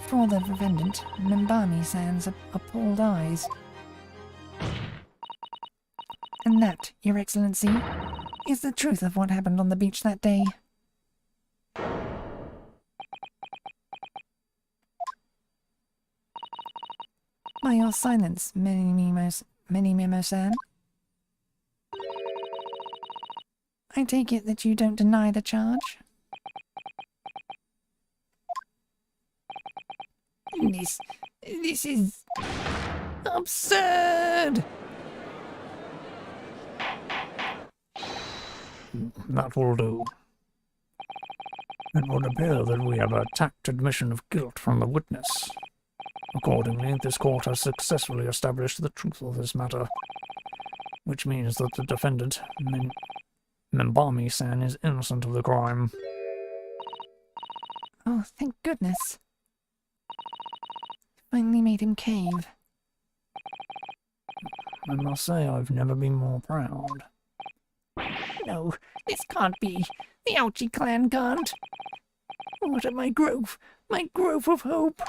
A: Before the defendant, Membami-san's appalled eyes. And that, Your Excellency, is the truth of what happened on the beach that day. By your silence, Memo-san, I take it that you don't deny the charge?
C: This is absurd!
B: That will do. It would appear that we have a tact admission of guilt from the witness. Accordingly, this court has successfully established the truth of this matter, which means that the defendant, Membami-san, is innocent of the crime.
A: Oh, thank goodness. Finally made him cave.
B: I must say I've never been more proud.
C: No, this can't be. The Ouchie clan can't. What of my growth of hope?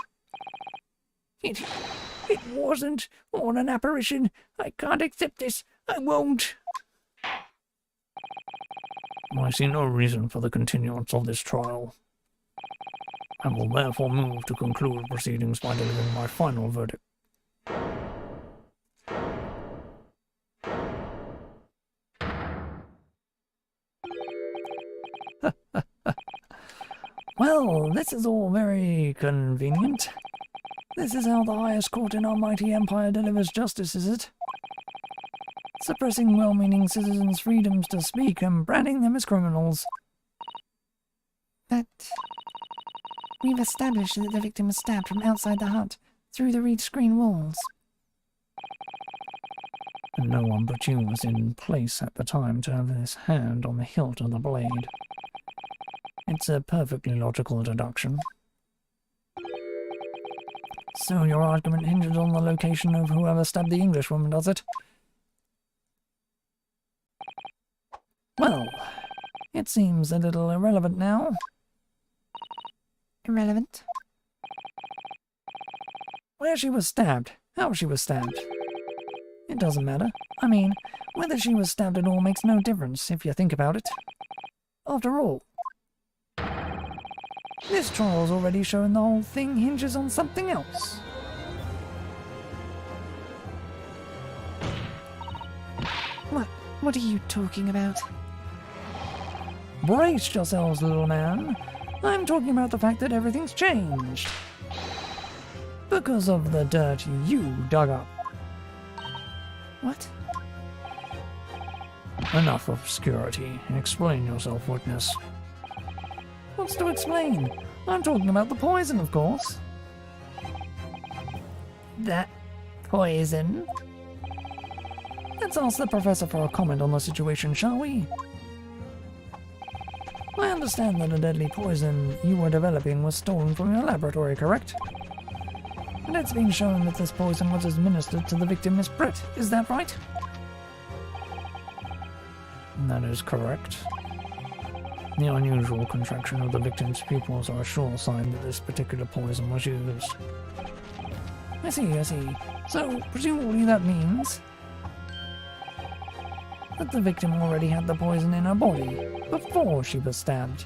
C: It wasn't all an apparition. I can't accept this. I won't.
B: I see no reason for the continuance of this trial. I will therefore move to conclude proceedings by delivering my final verdict.
A: Well, this is all very convenient. This is how the highest court in our mighty empire delivers justice, is it? Suppressing well-meaning citizens' freedoms to speak and branding them as criminals. But we've established that the victim was stabbed from outside the hut, through the reed screen walls.
B: And no one but you was in place at the time to have his hand on the hilt of the blade. It's a perfectly logical deduction.
A: So your argument hinges on the location of whoever stabbed the Englishwoman, does it? Well, it seems a little irrelevant now. Irrelevant? Where she was stabbed, how she was stabbed. It doesn't matter. I mean, whether she was stabbed at all makes no difference if you think about it. After all,
B: This trial's already shown the whole thing hinges on something else.
A: What are you talking about?
B: Brace yourselves, little man. I'm talking about the fact that everything's changed. Because of the dirt you dug up.
A: What?
B: Enough obscurity. Explain yourself, witness. What's to explain? I'm talking about the poison, of course.
C: That poison?
B: Let's ask the professor for a comment on the situation, shall we? I understand that a deadly poison you were developing was stolen from your laboratory, correct? And it's been shown that this poison was administered to the victim, Miss Brett. Is that right? That is correct. The unusual contraction of the victim's pupils are a sure sign that this particular poison was used. I see. So, presumably that means that the victim already had the poison in her body before she was stabbed.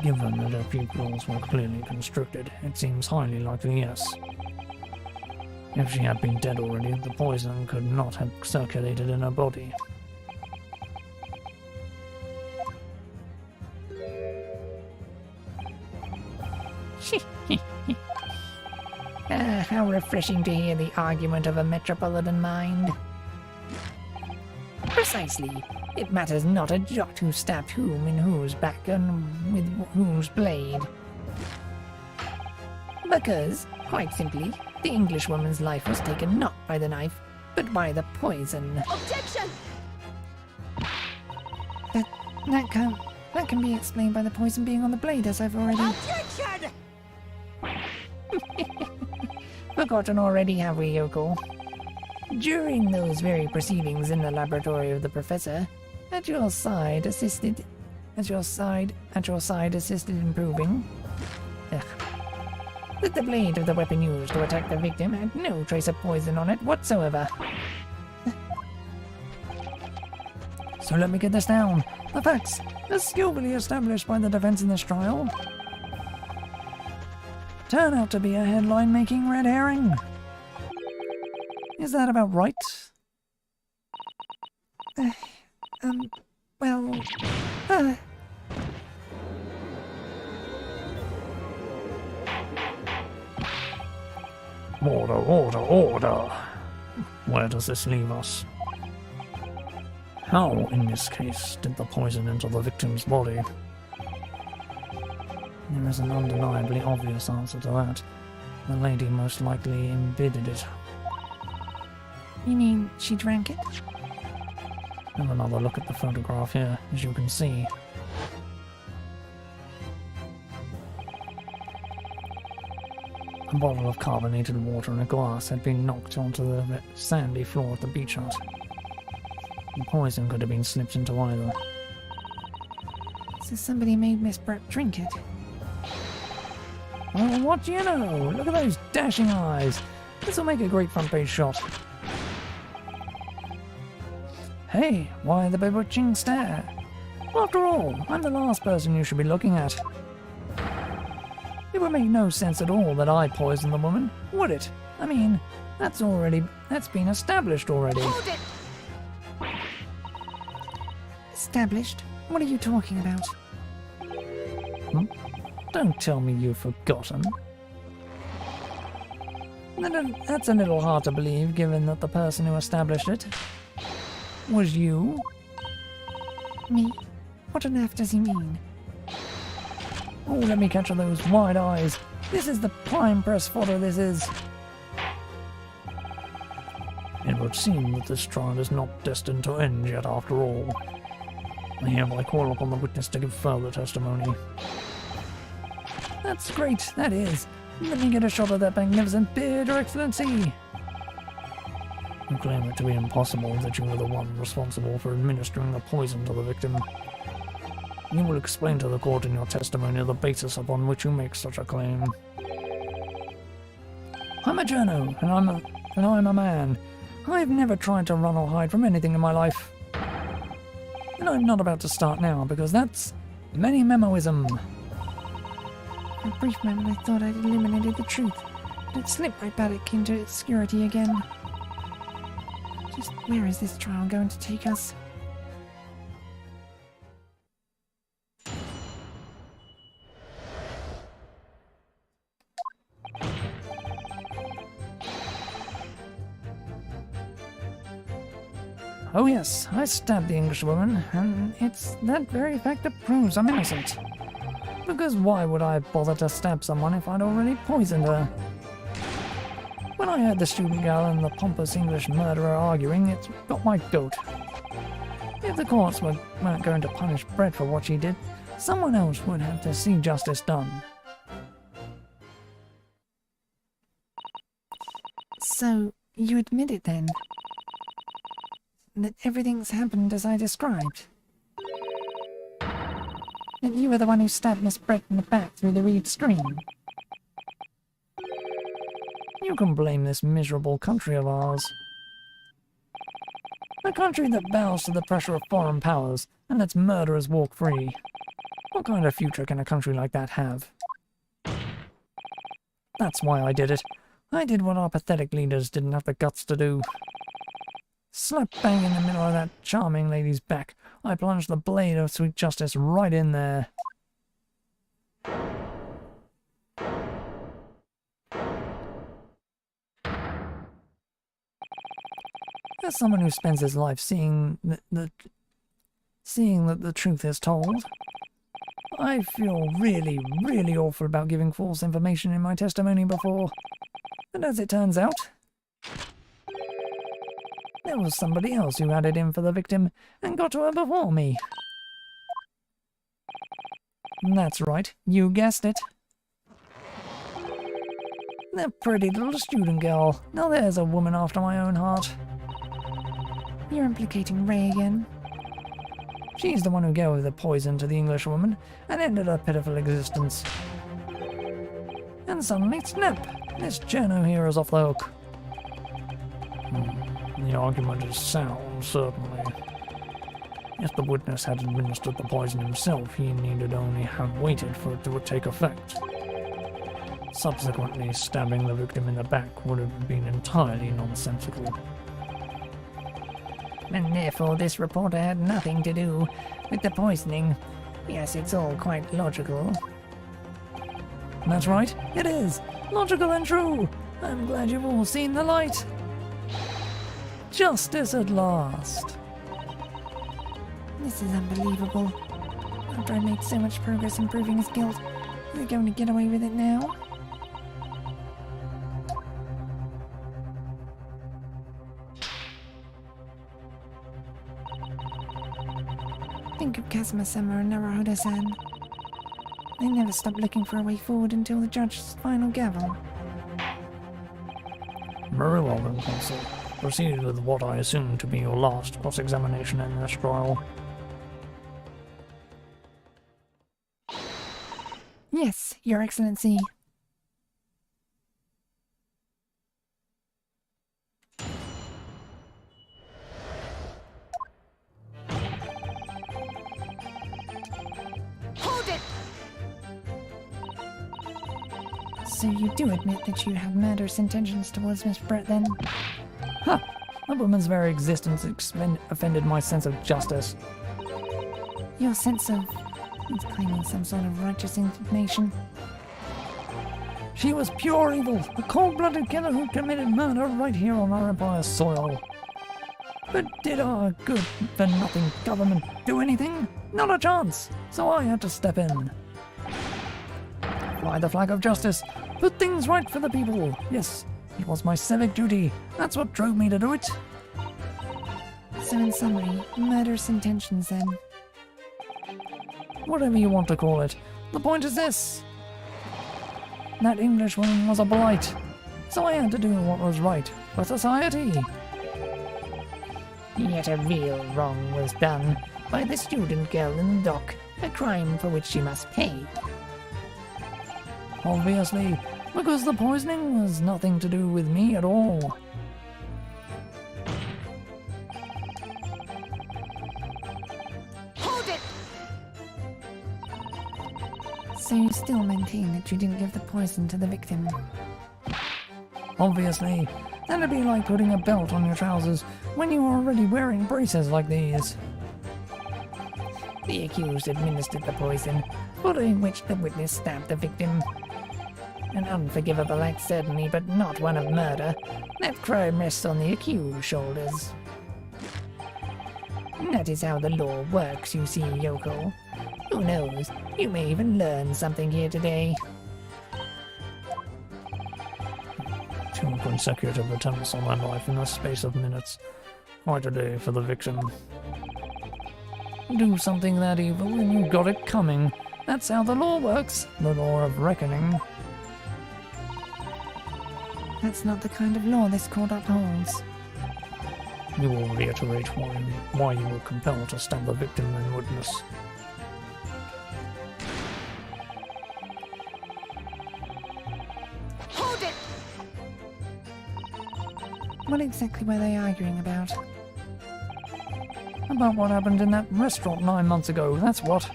B: Given that her pupils were clearly constricted, it seems highly likely yes. If she had been dead already, the poison could not have circulated in her body.
C: How refreshing to hear the argument of a metropolitan mind. Precisely. It matters not a jot who stabbed whom in whose back and with whose blade. Because, quite simply, the Englishwoman's life was taken not by the knife, but by the poison.
D: Objection!
A: That can be explained by the poison being on the blade, as I've already...
D: Objection!
C: Forgotten already, have we, Yoko? During those very proceedings in the laboratory of the professor, at your side assisted in proving that the blade of the weapon used to attack the victim had no trace of poison on it whatsoever.
B: So let me get this down. The facts, as skillfully established by the defense in this trial, turn out to be a headline-making red herring. Is that about right?
A: Well...
B: Order. Where does this leave us? How, in this case, did the poison enter the victim's body? There is an undeniably obvious answer to that. The lady most likely embedded it.
A: You mean she drank it?
B: Have another look at the photograph here, as you can see. A bottle of carbonated water in a glass had been knocked onto the sandy floor at the beach hut. The poison could have been slipped into either.
A: So somebody made Miss Brett drink it.
B: Well, what do you know? Look at those dashing eyes. This will make a great front page shot. Hey, why the bewitching stare? After all, I'm the last person you should be looking at. It would make no sense at all that I poisoned the woman, would it? I mean, that's been established already.
D: Hold it!
A: Established? What are you talking about?
B: Don't tell me you've forgotten. That's a little hard to believe, given that the person who established it was you.
A: Me? What on earth does he mean?
B: Oh, let me catch those wide eyes. This is the prime press photo, this is. It would seem that this trial is not destined to end yet after all. I hereby call upon the witness to give further testimony. That's great, that is. Let me get a shot of that magnificent beard, Your Excellency. You claim it to be impossible that you were the one responsible for administering the poison to the victim. You will explain to the court in your testimony the basis upon which you make such a claim. I'm a journo, and I'm a man. I've never tried to run or hide from anything in my life. And I'm not about to start now, because that's many-memoism.
A: For a brief moment I thought I'd eliminated the truth, but it slipped right back into obscurity again. Just where is this trial going to take us?
B: Oh yes, I stabbed the Englishwoman, and it's that very fact that proves I'm innocent. Because why would I bother to stab someone if I'd already poisoned her? When I heard the student girl and the pompous English murderer arguing, it got my goat. If the courts weren't going to punish Brett for what she did, someone else would have to see justice done.
A: So, you admit it then? That everything's happened as I described? That you were the one who stabbed Miss Brett in the back through the reed screen?
B: You can blame this miserable country of ours. A country that bows to the pressure of foreign powers and lets murderers walk free. What kind of future can a country like that have? That's why I did it. I did what our pathetic leaders didn't have the guts to do. Slap bang in the middle of that charming lady's back, I plunged the blade of sweet justice right in there. As someone who spends his life seeing that the truth is told, I feel really, really awful about giving false information in my testimony before. But as it turns out, there was somebody else who had it in for the victim and got to her before me. That's right, you guessed it. The pretty little student girl. Now there's a woman after my own heart.
A: You're implicating Ray again.
B: She's the one who gave the poison to the Englishwoman and ended her pitiful existence. And suddenly, snap! This journo here is off the hook. The argument is sound, certainly. If the witness had administered the poison himself, he needed only have waited for it to take effect. Subsequently, stabbing the victim in the back would have been entirely nonsensical.
C: And therefore this reporter had nothing to do with the poisoning. Yes, it's all quite logical.
B: That's right, it is. Logical and true. I'm glad you've all seen the light. Justice at last.
A: This is unbelievable. After I made so much progress in proving his guilt, are they going to get away with it now? Think of Kazuma-sama and Naruhodo-san. They never stopped looking for a way forward until the judge's final gavel.
B: Very well then, Counsel. Proceed with what I assume to be your last cross-examination in this trial.
A: Yes, Your Excellency.
D: Hold it!
A: So you do admit that you had murderous intentions towards Miss Brett then?
B: Ha! That woman's very existence offended my sense of justice.
A: Your sense of... He's claiming some sort of righteous indignation.
B: She was pure evil, a cold-blooded killer who committed murder right here on our Empire's soil. But did our good-for-nothing government do anything? Not a chance, so I had to step in. Fly the flag of justice, put things right for the people, yes. It was my civic duty. That's what drove me to do it.
A: So in summary, murderous intentions then.
B: Whatever you want to call it. The point is this. That Englishwoman was a blight. So I had to do what was right for society.
C: Yet a real wrong was done by the student girl in the dock, a crime for which she must pay.
B: Obviously, because the poisoning was nothing to do with me at all.
A: So you still maintain that you didn't give the poison to the victim?
B: Obviously, that'd be like putting a belt on your trousers when you were already wearing braces like these.
C: The accused administered the poison, following which the witness stabbed the victim. An unforgivable act certainly, but not one of murder. That crime rests on the accused's shoulders. That is how the law works, you see, Yoko. Who knows, you may even learn something here today.
B: 2 consecutive attempts on my life in the space of minutes. Quite a day for the victim. Do something that evil and you got it coming. That's how the law works. The law of reckoning.
A: That's not the kind of law this court upholds.
B: You will reiterate why you were compelled to stab the victim and witness.
D: Hold it!
A: What exactly were they arguing about?
B: About what happened in that restaurant 9 months ago, that's what.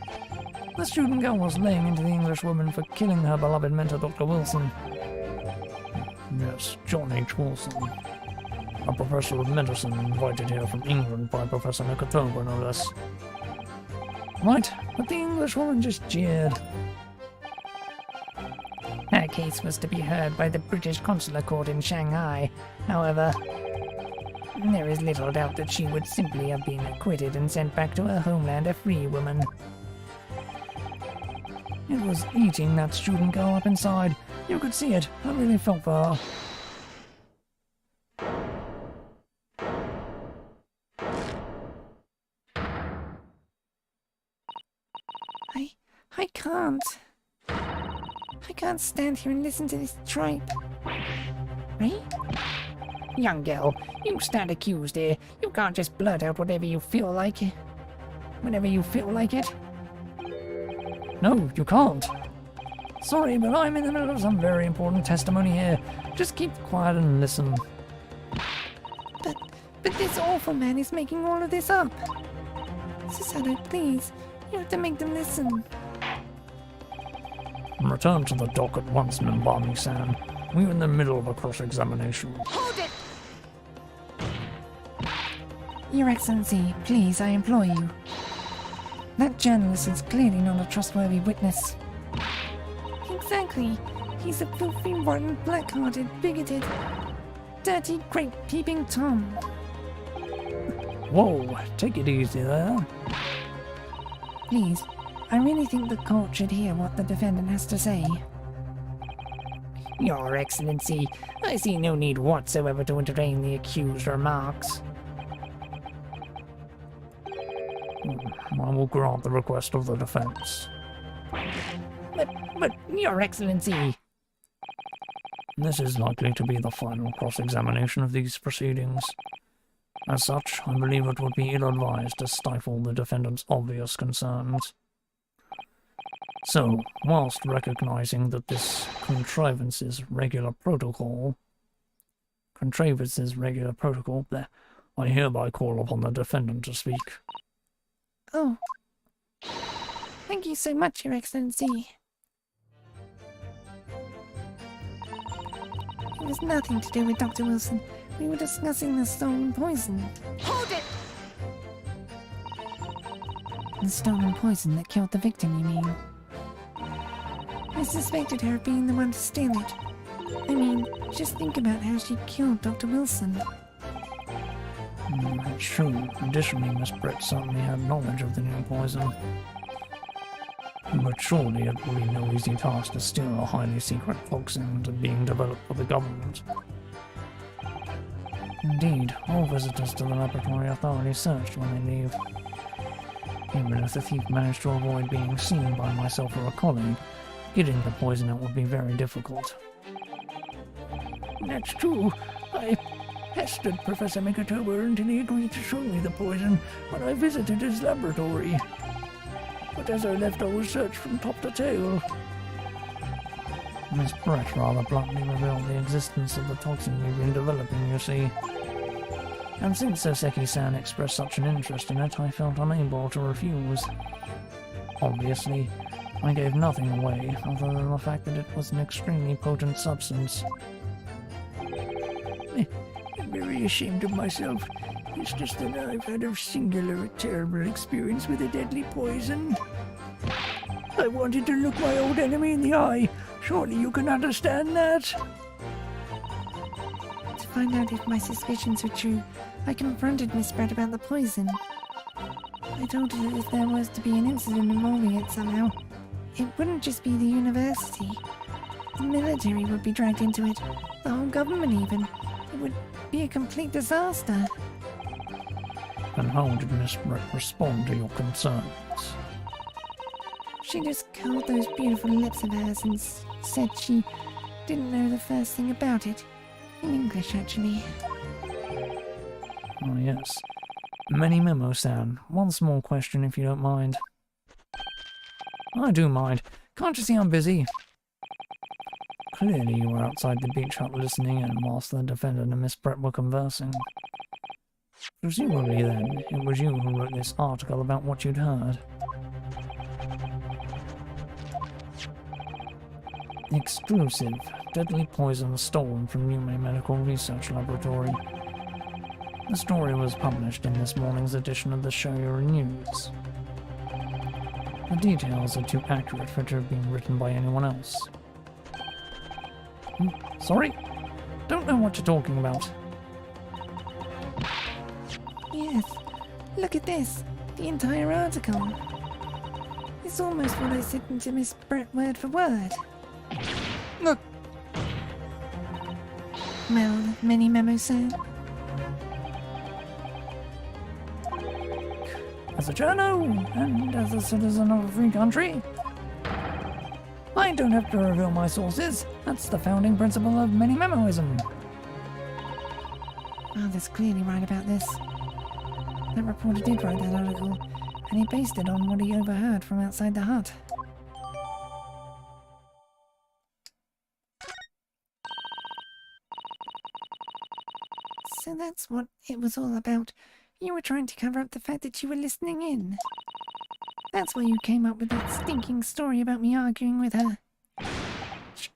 B: The student girl was laying into the English woman for killing her beloved mentor, Dr. Wilson. Yes, John H. Wilson. A professor of medicine invited here from England by Professor Nicotova, no less. Right, but the English woman just jeered.
C: Her case was to be heard by the British Consular Court in Shanghai. However, there is little doubt that she would simply have been acquitted and sent back to her homeland a free woman.
B: It was eating that student girl up inside. You could see it. I really felt for her.
A: I can't. I can't stand here and listen to this tripe.
C: Right? Young girl, you stand accused here. You can't just blurt out whatever you feel like. Whenever you feel like it.
B: No, you can't. Sorry, but I'm in the middle of some very important testimony here. Just keep quiet and listen.
A: But this awful man is making all of this up. Susato, please. You have to make them listen.
B: Return to the dock at once, Mimbami-san. We're in the middle of a cross-examination.
D: Hold it!
A: Your Excellency, please, I implore you. That journalist is clearly not a trustworthy witness. Exactly. He's a filthy, rotten, black-hearted, bigoted, dirty, grape-peeping Tom.
B: Whoa, take it easy there.
A: Please, I really think the court should hear what the defendant has to say.
C: Your Excellency, I see no need whatsoever to entertain the accused's remarks.
B: I will grant the request of the defense.
C: But, Your Excellency...
B: This is likely to be the final cross-examination of these proceedings. As such, I believe it would be ill-advised to stifle the defendant's obvious concerns. So, whilst recognizing that this contrivance's regular protocol, I hereby call upon the defendant to speak.
A: Oh. Thank you so much, Your Excellency. It was nothing to do with Dr. Wilson. We were discussing the stolen poison.
D: Hold it!
A: The stolen poison that killed the victim, you mean? I suspected her of being the one to steal it. I mean, just think about how she killed Dr. Wilson.
B: That's true. Additionally, Miss Brett certainly had knowledge of the new poison. But surely it will be no easy task to steal a highly secret toxin that being developed for the government. Indeed, all visitors to the laboratory are thoroughly searched when they leave. Even if the thief managed to avoid being seen by myself or a colleague, getting the poison out would be very difficult.
C: That's true. I pestered Professor Nicotova until he agreed to show me the poison when I visited his laboratory. But as I left, I was searched from top to tail.
B: Miss Brett rather bluntly revealed the existence of the toxin we've been developing, you see. And since Soseki-san expressed such an interest in it, I felt unable to refuse. Obviously, I gave nothing away other than the fact that it was an extremely potent substance.
C: I'm very ashamed of myself. It's just that I've had a singular, terrible experience with a deadly poison. I wanted to look my old enemy in the eye. Surely you can understand that.
A: To find out if my suspicions were true, I confronted Miss Brett about the poison. I told her that if there was to be an incident involving it somehow, it wouldn't just be the university. The military would be dragged into it, the whole government even. It would be a complete disaster.
B: And how did Miss Brett respond to your concerns?
A: She just curled those beautiful lips of hers and said she didn't know the first thing about it. In English, actually.
B: Oh yes. Many Memo-san, one small question if you don't mind. I do mind. Can't you see I'm busy? Clearly you were outside the beach hut listening in whilst the defendant and Miss Brett were conversing. Presumably then, it was you who wrote this article about what you'd heard. Exclusive. Deadly poison stolen from Yume Medical Research Laboratory. The story was published in this morning's edition of the Shoyo News. The details are too accurate for it to have been written by anyone else. Sorry? Don't know what you're talking about.
A: Yes, look at this. The entire article. It's almost what I said to Miss Brett word for word.
B: Look.
A: Well, many memos, sir.
B: As a journo, and as a citizen of a free country, I don't have to reveal my sources. That's the founding principle of many memoism.
A: Father's clearly right about this. That reporter did write that article, and he based it on what he overheard from outside the hut. So that's what it was all about. You were trying to cover up the fact that you were listening in. That's why you came up with that stinking story about me arguing with her.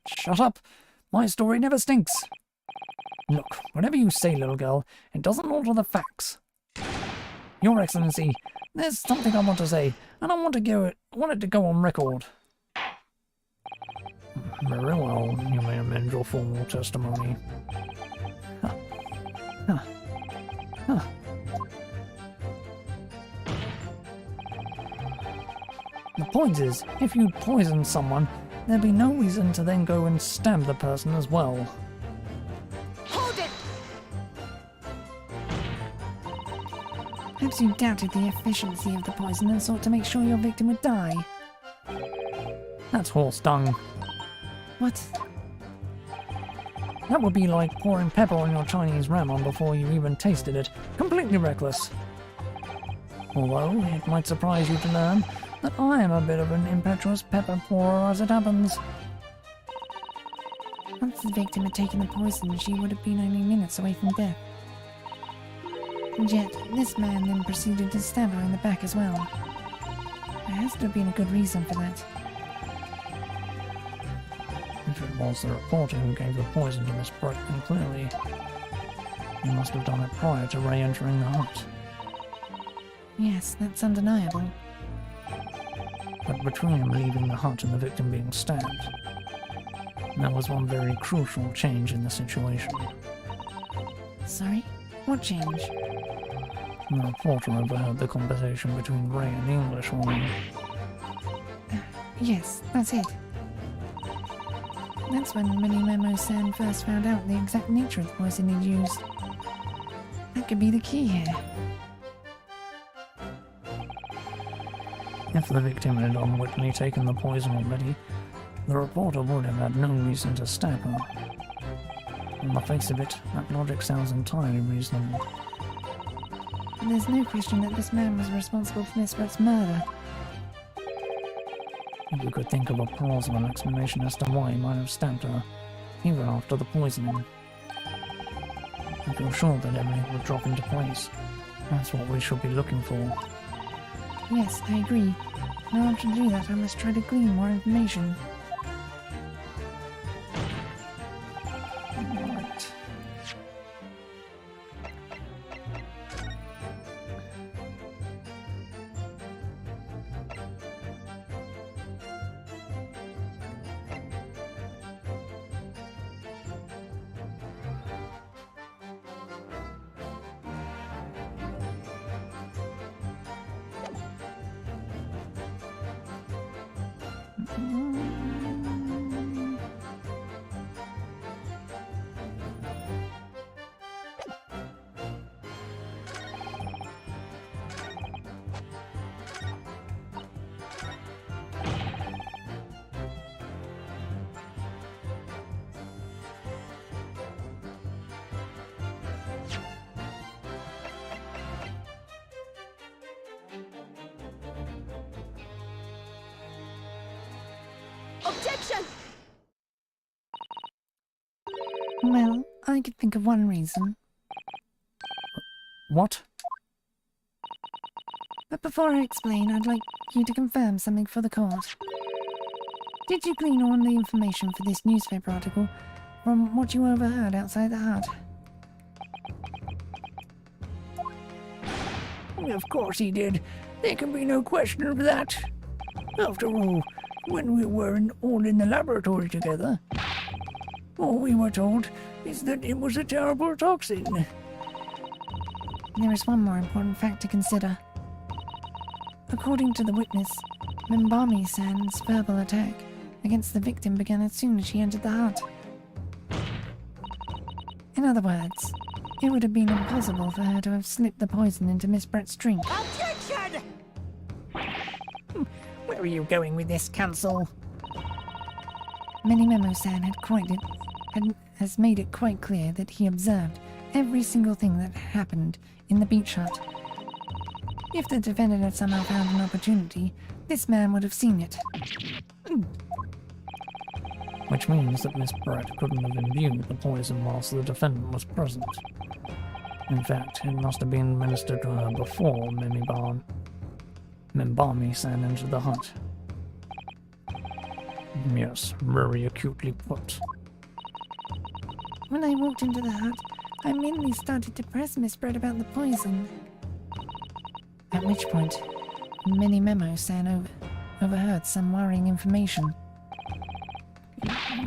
B: Shut up! My story never stinks! Look, whatever you say, little girl, it doesn't alter the facts. Your Excellency, there's something I want to say, and I want it to go on record. Very well, you may amend your formal testimony. Huh. Huh. Huh. The point is, if you poison someone, there'd be no reason to then go and stab the person as well.
D: Hold it!
A: Perhaps you doubted the efficiency of the poison and sought to make sure your victim would die.
B: That's horse dung.
A: What?
B: That would be like pouring pepper on your Chinese ramen before you even tasted it. Completely reckless. Although, it might surprise you to learn that I am a bit of an impetuous pepper pourer as it happens.
A: Once the victim had taken the poison, she would have been only minutes away from death. And yet, this man then proceeded to stab her in the back as well. There has to have been a good reason for that.
B: If it was the reporter who gave the poison to Miss Brett, then clearly he must have done it prior to Ray entering the hut.
A: Yes, that's undeniable.
B: But between him leaving the hut and the victim being stabbed, there was one very crucial change in the situation.
A: Sorry? What change?
B: The reporter overheard the conversation between Ray and the Englishwoman.
A: Yes, that's it. That's when Minimemo-san first found out the exact nature of the poison he'd used. That could be the key here.
B: If the victim had unwittingly taken the poison already, the reporter would have had no reason to stab her. On the face of it, that logic sounds entirely reasonable.
A: And there's no question that this man was responsible for Miss Brett's murder.
B: If you could think of a plausible explanation as to why he might have stabbed her, even after the poisoning. I feel sure that everything would drop into place. That's what we should be looking for.
A: Yes, I agree. In order to do that, I must try to glean more information. Right.
D: Objection!
A: Well, I could think of one reason.
B: What?
A: But before I explain, I'd like you to confirm something for the court. Did you glean all the information for this newspaper article from what you overheard outside the hut?
C: Of course he did. There can be no question of that. After all, when we were all in the laboratory together, all we were told is that it was a terrible toxin.
A: There is one more important fact to consider. According to the witness, Mimbami-san's verbal attack against the victim began as soon as she entered the hut. In other words, it would have been impossible for her to have slipped the poison into Miss Brett's drink.
D: Objection!
C: Where are you going with this, Counsel?
A: Memo-san has made it quite clear that he observed every single thing that happened in the beach hut. If the defendant had somehow found an opportunity, this man would have seen it.
B: Which means that Miss Brett couldn't have imbued the poison whilst the defendant was present. In fact, it must have been administered to her before Mimbami-san entered the hut. Yes, very acutely put.
A: When I walked into the hut, I immediately started to press Miss Brett about the poison. At which point, Memo-san overheard some worrying information.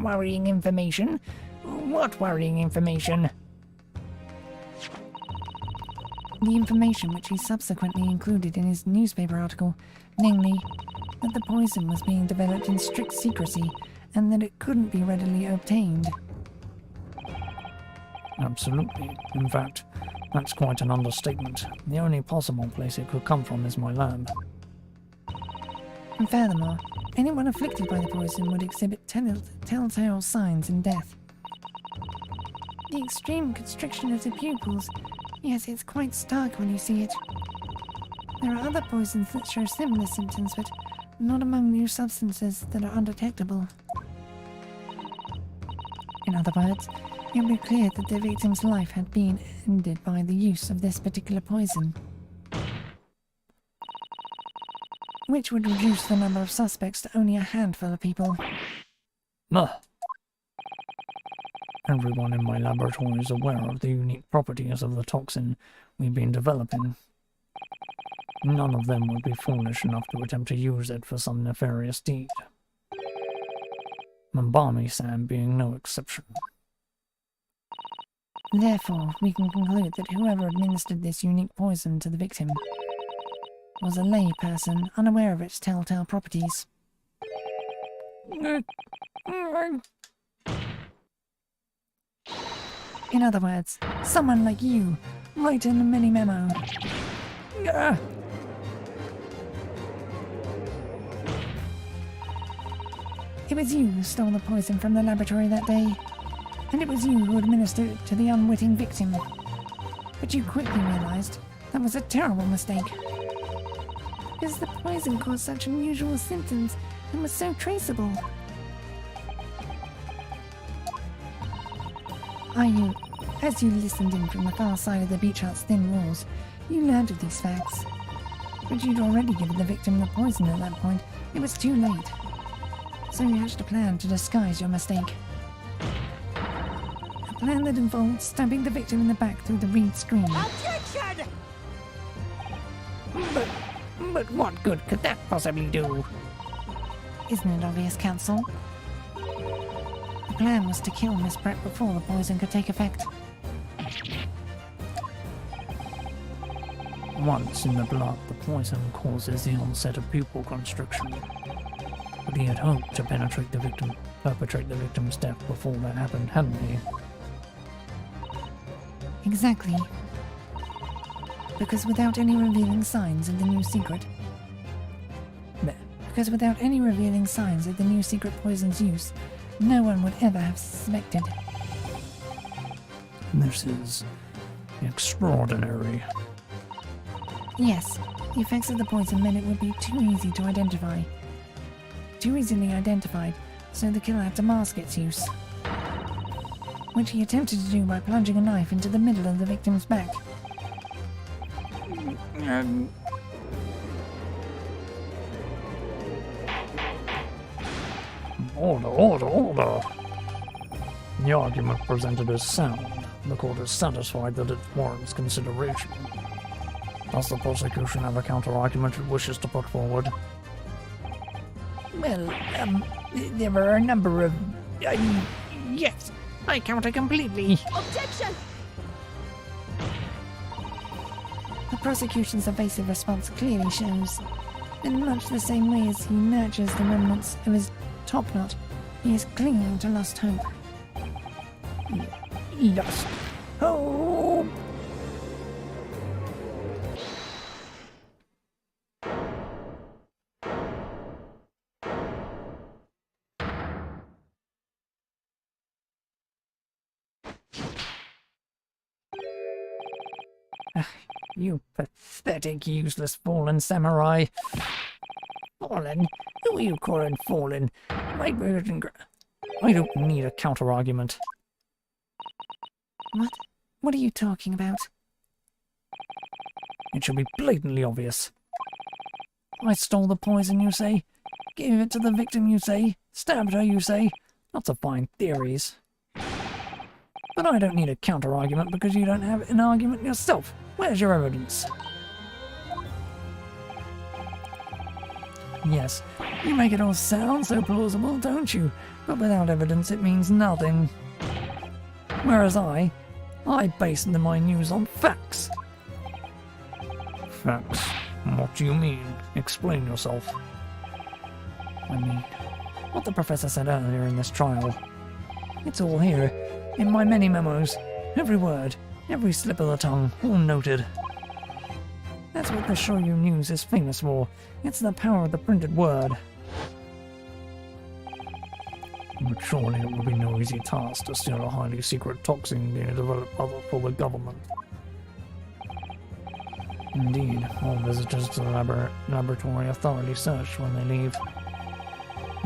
C: Worrying information? What worrying information?
A: The information which he subsequently included in his newspaper article, namely, that the poison was being developed in strict secrecy and that it couldn't be readily obtained.
B: Absolutely. In fact, that's quite an understatement. The only possible place it could come from is my lab.
A: And furthermore, anyone afflicted by the poison would exhibit telltale signs in death. The extreme constriction of the pupils, yes, it's quite stark when you see it. There are other poisons that show similar symptoms, but not among new substances that are undetectable. In other words, it would be clear that the victim's life had been ended by the use of this particular poison, which would reduce the number of suspects to only a handful of people.
B: Ugh. Everyone in my laboratory is aware of the unique properties of the toxin we've been developing. None of them would be foolish enough to attempt to use it for some nefarious deed. Mimbami-san being no exception.
A: Therefore, we can conclude that whoever administered this unique poison to the victim was a lay person unaware of its telltale properties. In other words, someone like you, right in the memo. It was you who stole the poison from the laboratory that day, and it was you who administered it to the unwitting victim. But you quickly realized that was a terrible mistake, because the poison caused such unusual symptoms and was so traceable. As you listened in from the far side of the beach hut's thin walls, you learned of these facts. But you'd already given the victim the poison at that point. It was too late. So you hatched a plan to disguise your mistake. A plan that involved stabbing the victim in the back through the reed screen.
D: Objection!
C: But what good could that possibly do?
A: Isn't it obvious, Counsel? The plan was to kill Miss Brett before the poison could take effect.
B: Once in the blood, the poison causes the onset of pupil constriction. But he had hoped to perpetrate the victim's death before that happened, hadn't he?
A: Exactly. Because without any revealing signs of the new secret... Because without any revealing signs of the new secret poison's use, no one would ever have suspected.
B: This is extraordinary.
A: Yes, the effects of the poison meant it would be too easy to identify. Too easily identified, so the killer had to mask its use. Which he attempted to do by plunging a knife into the middle of the victim's back.
B: Order! The argument presented is sound. The court is satisfied that it warrants consideration. Does the prosecution have a counter-argument it wishes to put forward?
C: Well, there were a number of... yes, I counter completely.
D: Objection!
A: The prosecution's evasive response clearly shows, in much the same way as he nurtures the remnants of his topknot, he is clinging to lost hope.
C: Lost hope! You pathetic, useless, fallen samurai. Fallen? Who are you calling fallen? My virgin
B: I don't need a counter-argument.
A: What? What are you talking about?
B: It should be blatantly obvious. I stole the poison, you say? Gave it to the victim, you say? Stabbed her, you say? Lots of fine theories. But I don't need a counter-argument because you don't have an argument yourself. Where's your evidence? Yes, you make it all sound so plausible, don't you? But without evidence it means nothing. Whereas I base my news on facts. Facts? What do you mean? Explain yourself. I mean, what the professor said earlier in this trial. It's all here, in my many memos. Every word, every slip of the tongue, all noted. That's what the Shoryu News is famous for. It's the power of the printed word. But surely it would be no easy task to steal a highly secret toxin being developed for the government. Indeed, all visitors to the laboratory are thoroughly searched when they leave.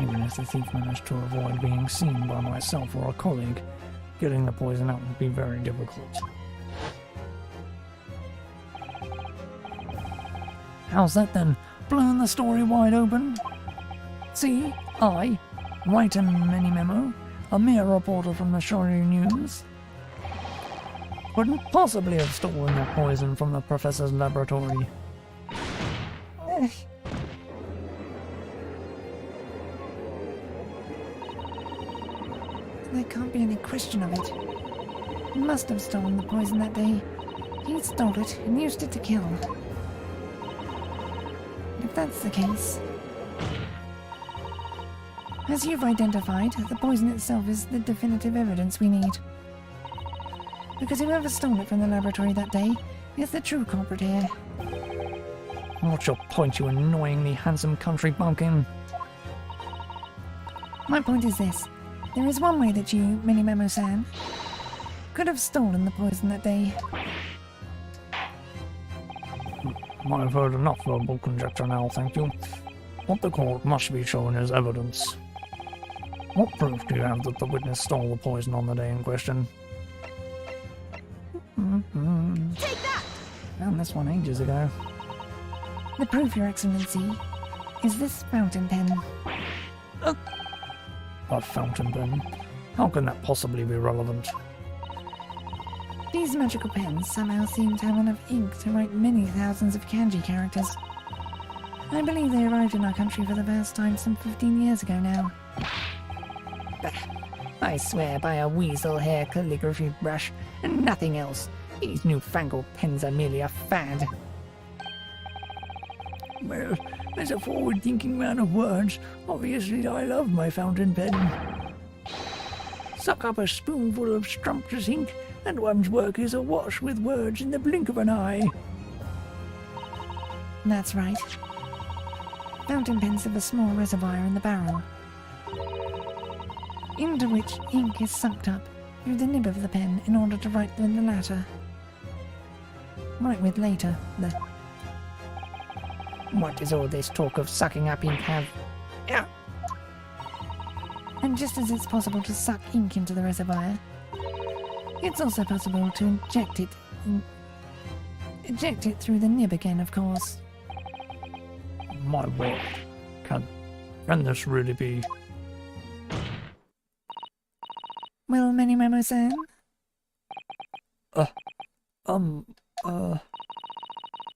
B: Even if the thief managed to avoid being seen by myself or a colleague, getting the poison out would be very difficult. How's that then? Blowing the story wide open? See, I write a mini memo, a mere reporter from the Shoryu News, couldn't possibly have stolen that poison from the professor's laboratory.
A: There can't be any question of it. He must have stolen the poison that day. He stole it and used it to kill. If that's the case... As you've identified, the poison itself is the definitive evidence we need. Because whoever stole it from the laboratory that day is the true culprit here.
B: What's your point, you annoyingly handsome country bumpkin?
A: My point is this. There is one way that you, Mini-Memo-san, could have stolen the poison that day.
B: I've heard enough verbal conjecture now, thank you. What the court must be shown is evidence. What proof do you have that the witness stole the poison on the day in question?
D: Take that!
B: Found this one ages ago.
A: The proof, Your Excellency, is this fountain pen.
B: A fountain pen? How can that possibly be relevant?
A: These magical pens somehow seem to have enough ink to write many thousands of kanji characters. I believe they arrived in our country for the first time some 15 years ago now.
C: Bah, I swear by a weasel hair calligraphy brush and nothing else. These newfangled pens are merely a fad.
B: Well, as a forward-thinking man of words, obviously I love my fountain pen. Suck up a spoonful of scrumptious ink, and one's work is awash with words in the blink of an eye.
A: That's right. Fountain pens have a small reservoir in the barrel, into which ink is sucked up through the nib of the pen in order to write with the latter. Write with later, the...
C: What does all this talk of sucking up ink have? Yeah.
A: And just as it's possible to suck ink into the reservoir, it's also possible to eject it through the nib again, of course.
B: My word. Can this really be?
A: Well, Many Memo-san?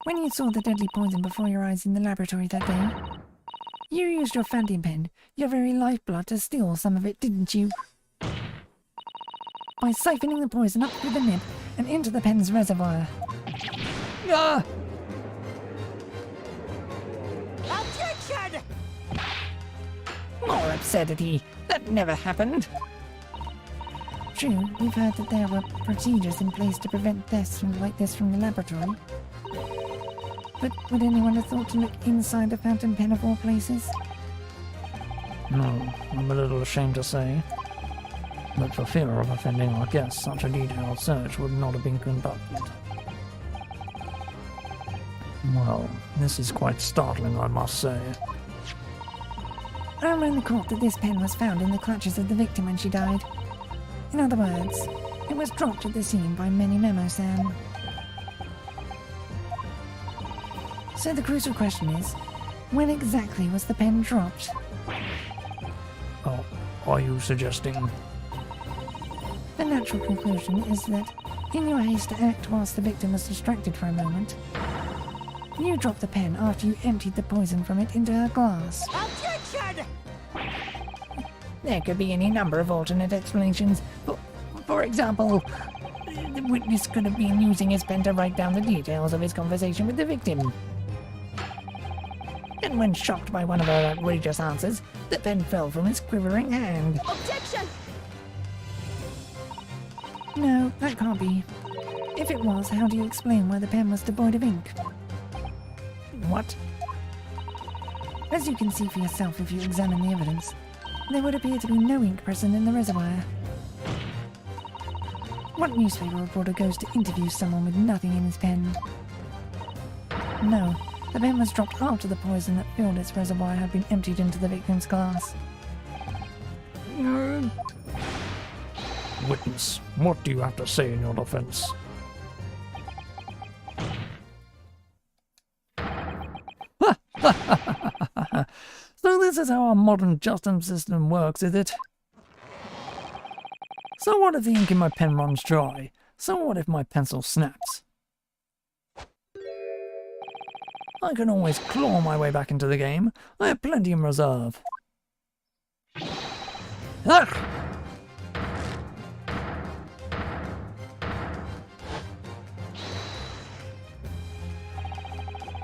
A: When you saw the deadly poison before your eyes in the laboratory that day, you used your fountain pen, your very lifeblood, to steal some of it, didn't you? By siphoning the poison up through the nib and into the pen's reservoir.
B: Ah!
D: Objection!
C: More absurdity. That never happened.
A: True, we've heard that there were procedures in place to prevent thefts like this from the laboratory. But would anyone have thought to look inside a fountain pen of all places?
B: No, I'm a little ashamed to say. But for fear of offending our guests, such a detailed search would not have been conducted. Well, this is quite startling, I must say.
A: I remind the court that this pen was found in the clutches of the victim when she died. In other words, it was dropped at the scene by Many Memo-san. So the crucial question is, when exactly was the pen dropped?
B: Oh, are you suggesting?
A: The natural conclusion is that, in your haste to act whilst the victim was distracted for a moment, you dropped the pen after you emptied the poison from it into her glass.
D: Objection!
C: There could be any number of alternate explanations. For example, the witness could have been using his pen to write down the details of his conversation with the victim. And when shocked by one of her outrageous answers, the pen fell from his quivering hand.
D: Objection!
A: No, that can't be. If it was, how do you explain why the pen was devoid of ink?
C: What?
A: As you can see for yourself if you examine the evidence, there would appear to be no ink present in the reservoir. What newspaper reporter goes to interview someone with nothing in his pen? No, the pen was dropped after the poison that filled its reservoir had been emptied into the victim's glass.
B: Witness, what do you have to say in your defense? So this is how our modern justice system works, is it? So what if the ink in my pen runs dry? So what if my pencil snaps? I can always claw my way back into the game. I have plenty in reserve. Ugh!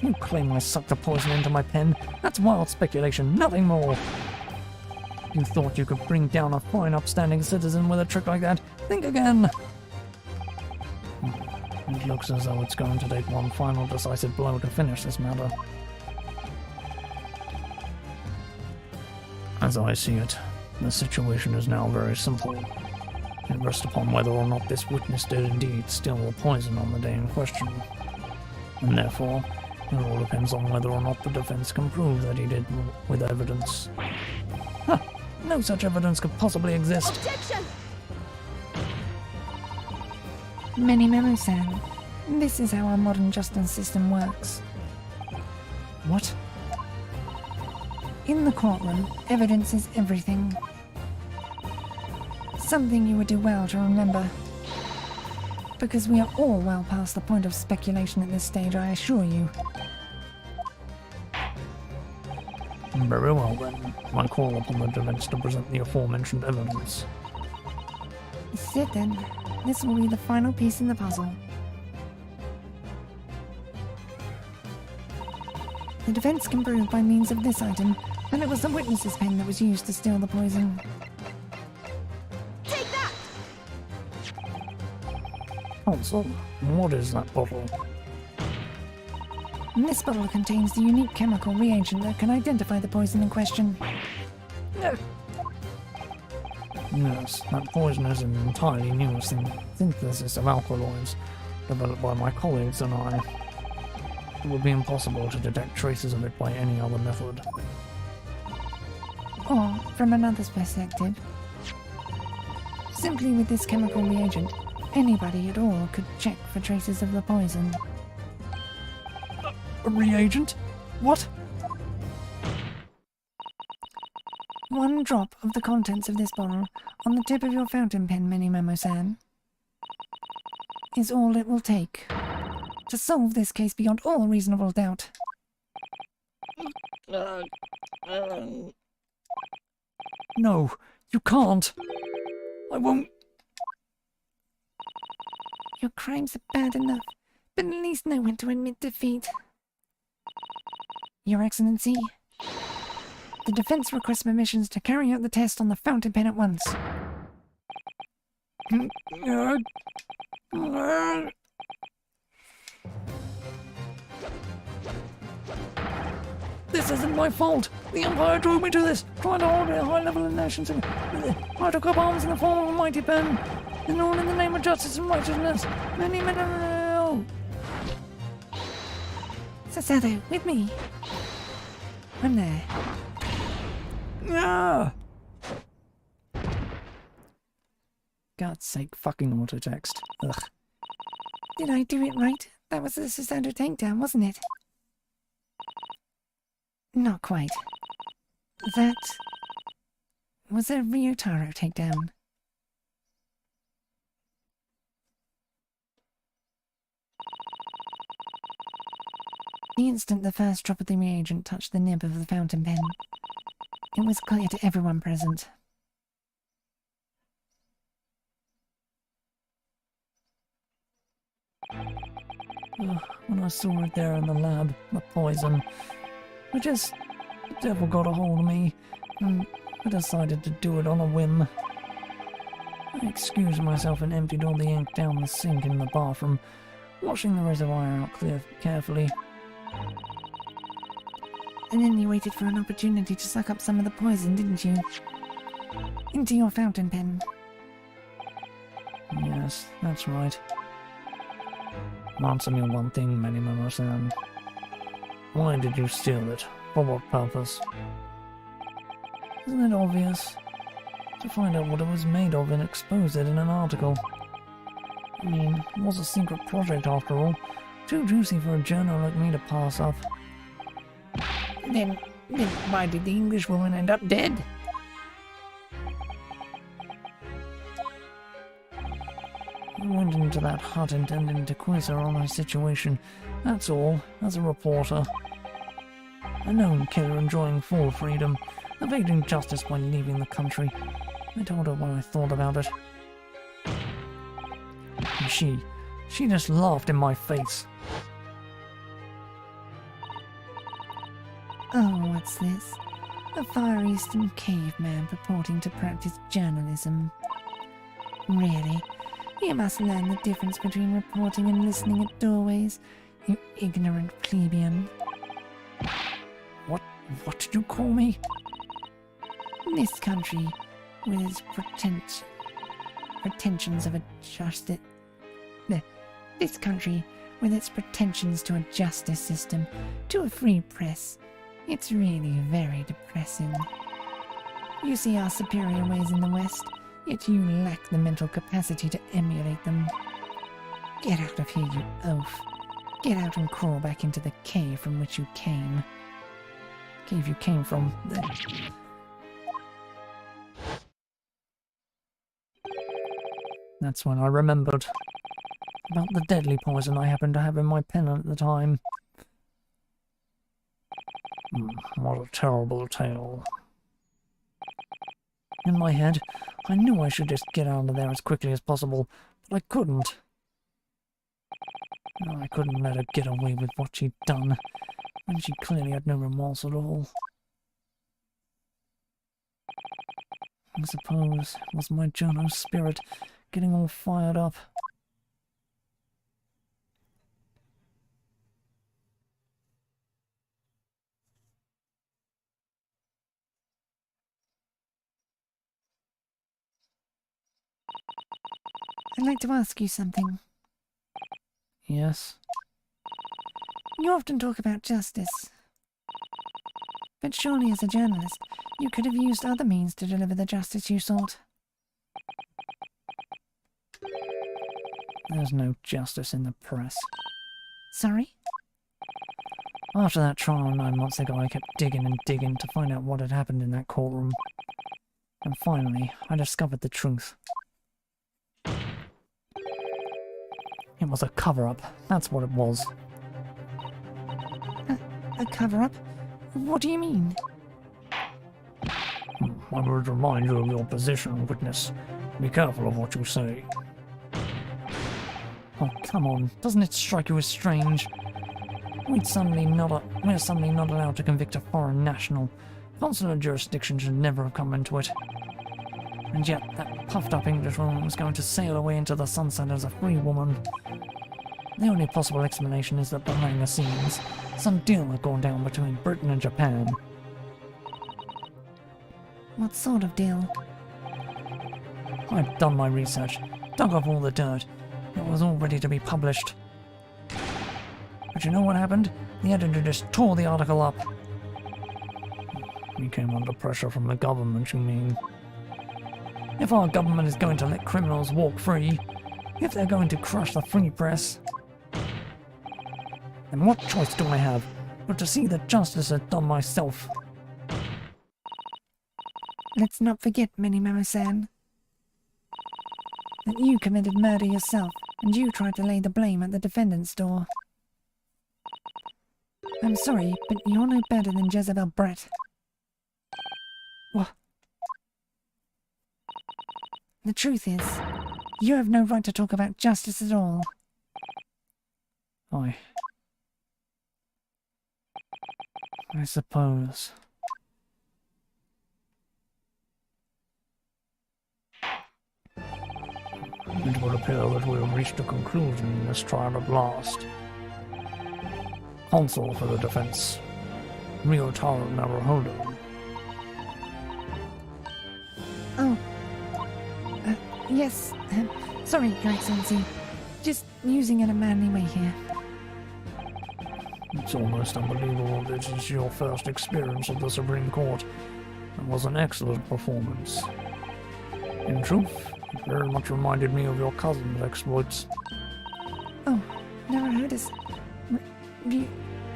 B: You claim I sucked the poison into my pen. That's wild speculation, nothing more. You thought you could bring down a fine upstanding citizen with a trick like that? Think again. It looks as though it's going to take one final decisive blow to finish this matter. As I see it, the situation is now very simple. It rests upon whether or not this witness did indeed steal the poison on the day in question. And therefore, it all depends on whether or not the defense can prove that he did with evidence. Huh! No such evidence could possibly exist.
D: Objection!
A: Many Memo-san, this is how our modern justice system works.
B: What?
A: In the courtroom, evidence is everything. Something you would do well to remember. Because we are all well past the point of speculation at this stage, I assure you.
B: Very well then. I call upon the defense to present the aforementioned evidence.
A: Sit then. This will be the final piece in the puzzle. The defense can prove by means of this item that it was the witness's pen that was used to steal the poison.
D: Take that!
B: Counsel, what is that bottle?
A: This bottle contains the unique chemical reagent that can identify the poison in question.
B: Yes, that poison is an entirely new synthesis of alkaloids, developed by my colleagues and I. It would be impossible to detect traces of it by any other method.
A: Or, from another's perspective, simply with this chemical reagent, anybody at all could check for traces of the poison.
B: A reagent? What?
A: One drop of the contents of this bottle on the tip of your fountain pen, Minimomo-san, is all it will take to solve this case beyond all reasonable doubt.
B: No, you can't. I won't.
A: Your crimes are bad enough, but at least know when to admit defeat. Your Excellency, the defense requests permissions to carry out the test on the fountain pen at once.
B: This isn't my fault. The Empire drove me to this, trying to hold a high level of nations. I took up arms in the form of a mighty pen, and all in the name of justice and righteousness. Many men.
A: Sasado, with me. I'm there.
B: Ah! God's sake, fucking autotext. Ugh.
A: Did I do it right? That was the Sasado takedown, wasn't it? Not quite. That was a Ryotaro takedown. The instant the first drop of the reagent touched the nib of the fountain pen, it was clear to everyone present.
B: When I saw it there in the lab, the poison, the devil got a hold of me, and I decided to do it on a whim. I excused myself and emptied all the ink down the sink in the bathroom, washing the reservoir out carefully.
A: And then you waited for an opportunity to suck up some of the poison, didn't you? Into your fountain pen.
B: Yes, that's right. Answer me one thing, Minimomo-san. Why did you steal it? For what purpose? Isn't it obvious? To find out what it was made of and expose it in an article. I mean, it was a secret project after all. Too juicy for a journal like me to pass up.
C: Then why did the English woman end up dead?
B: I went into that hut intending to quiz her on her situation, that's all, as a reporter. A known killer enjoying full freedom, evading justice by leaving the country. I told her what I thought about it. And she just laughed in my face.
A: Oh, what's this? A Far Eastern caveman purporting to practice journalism. Really? You must learn the difference between reporting and listening at doorways, you ignorant plebeian.
B: What did you call me?
A: This country, with its pretensions of a justice... This country, with its pretensions to a justice system, to a free press, it's really very depressing. You see our superior ways in the West, yet you lack the mental capacity to emulate them. Get out of here, you oaf. Get out and crawl back into the cave from which you came. Cave you came from.
B: That's when I remembered about the deadly poison I happened to have in my pen at the time. What a terrible tale. In my head, I knew I should just get out of there as quickly as possible, but I couldn't. I couldn't let her get away with what she'd done, and she clearly had no remorse at all. I suppose it was my journo spirit getting all fired up.
A: I'd like to ask you something.
B: Yes?
A: You often talk about justice. But surely as a journalist, you could have used other means to deliver the justice you sought.
B: There's no justice in the press.
A: Sorry?
B: After that trial 9 months ago, I kept digging and digging to find out what had happened in that courtroom. And finally, I discovered the truth. It was a cover-up. That's what it was.
A: A cover-up? What do you mean?
B: I would remind you of your position, witness. Be careful of what you say. Oh, come on. Doesn't it strike you as strange? We're suddenly not allowed to convict a foreign national. Consular jurisdiction should never have come into it. And yet, that puffed-up Englishwoman was going to sail away into the sunset as a free woman. The only possible explanation is that behind the scenes, some deal had gone down between Britain and Japan.
A: What sort of deal?
B: I'd done my research, dug up all the dirt. It was all ready to be published. But you know what happened? The editor just tore the article up. We came under pressure from the government, you mean? If our government is going to let criminals walk free, if they're going to crush the free press, then what choice do I have but to see that justice is done myself?
A: Let's not forget, Minnie-Mama-san, that you committed murder yourself, and you tried to lay the blame at the defendant's door. I'm sorry, but you're no better than Jezebel Brett. What? The truth is, you have no right to talk about justice at all.
B: I suppose. It would appear that we have reached a conclusion in this trial at last. Counsel for the defense, Ryotaro Naruhodo.
A: Oh. Yes. Sorry, Your Excellency. Just using it a manly way here.
B: It's almost unbelievable that this is your first experience of the Supreme Court. It was an excellent performance. In truth, it very much reminded me of your cousin's exploits.
A: Oh, Naruhodo's...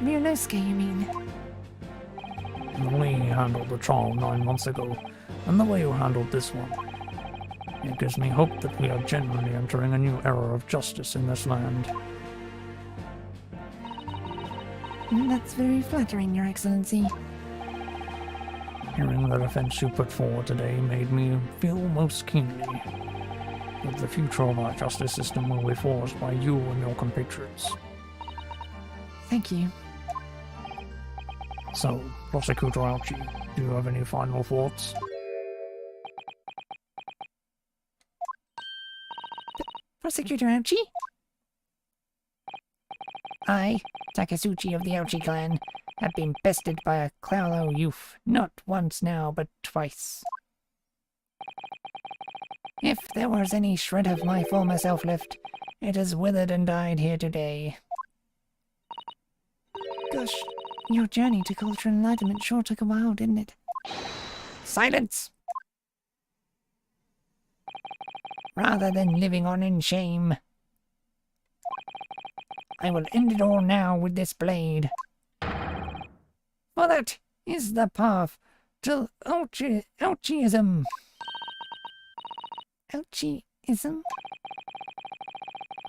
A: Ryunosuke, you mean?
B: The way you handled the trial 9 months ago, and the way you handled this one. It gives me hope that we are genuinely entering a new era of justice in this land.
A: That's very flattering, Your Excellency.
B: Hearing the defense you put forward today made me feel most keenly that the future of our justice system will be forged by you and your compatriots.
A: Thank you.
B: So, Prosecutor Alchi, do you have any final thoughts?
A: Prosecutor Ouchi?
C: I, Takasuchi of the Ouchi clan, have been bested by a Clowlow youth, not once now, but twice. If there was any shred of my former self left, it has withered and died here today.
A: Gosh, your journey to cultural enlightenment sure took a while, didn't it?
C: Silence! Rather than living on in shame, I will end it all now with this blade. For that is the path to Ouchiism. Ouchiism?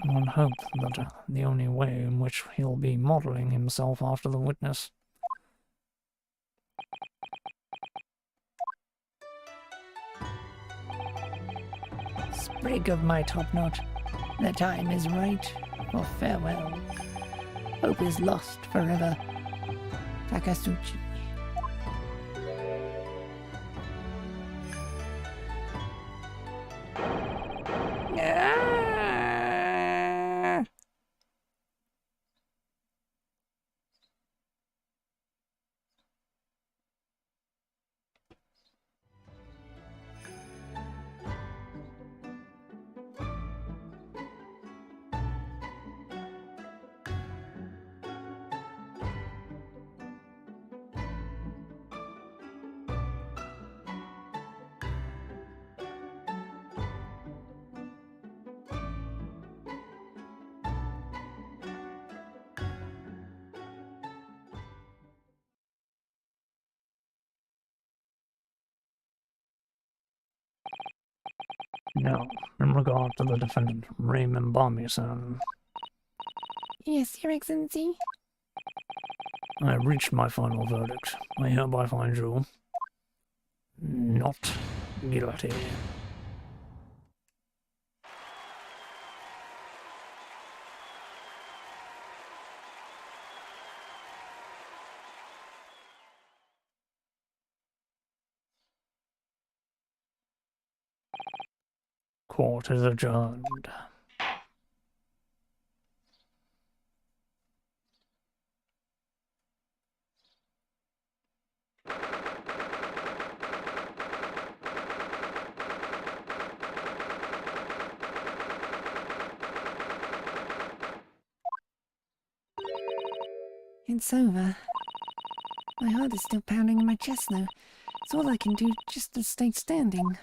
B: One hoped that the only way in which he'll be modelling himself after the witness.
C: Sprig of my top-knot, the time is right for farewell. Hope is lost forever. Takasuchi. Ah!
B: Now, in regard to the defendant, Raymond Barmy-san,
A: Yes, Your Excellency.
B: I have reached my final verdict. I hereby find you not guilty. Court is adjourned.
A: It's over. My heart is still pounding in my chest, though. It's all I can do just to stay standing.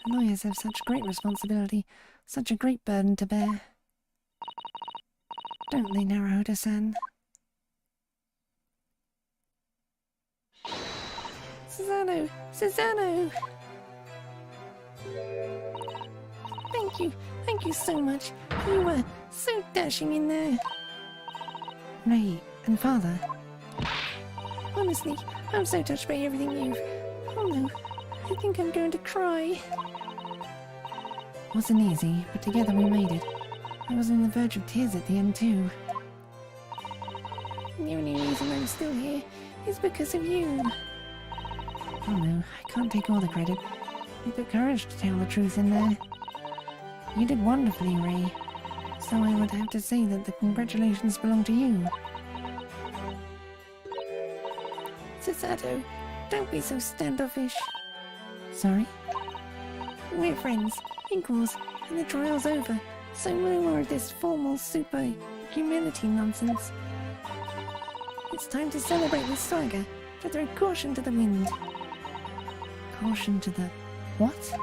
A: Lawyers have such great responsibility, such a great burden to bear. Don't they, Naruhodo-san? Susanoo! Susanoo! Thank you so much. You were so dashing in there. Ray and Father. Honestly, I'm so touched by everything you've... Oh no, I think I'm going to cry. Wasn't easy, but together we made it. I was on the verge of tears at the end too. The only reason I'm still here is because of you. Oh no, I can't take all the credit. It took courage to tell the truth in there. You did wonderfully, Ray. So I would have to say that the congratulations belong to you. Susato, don't be so standoffish. Sorry? We're friends, equals, and the trial's over, so no more of this formal super humility nonsense. It's time to celebrate this saga, to throw caution to the wind. Caution to the... what?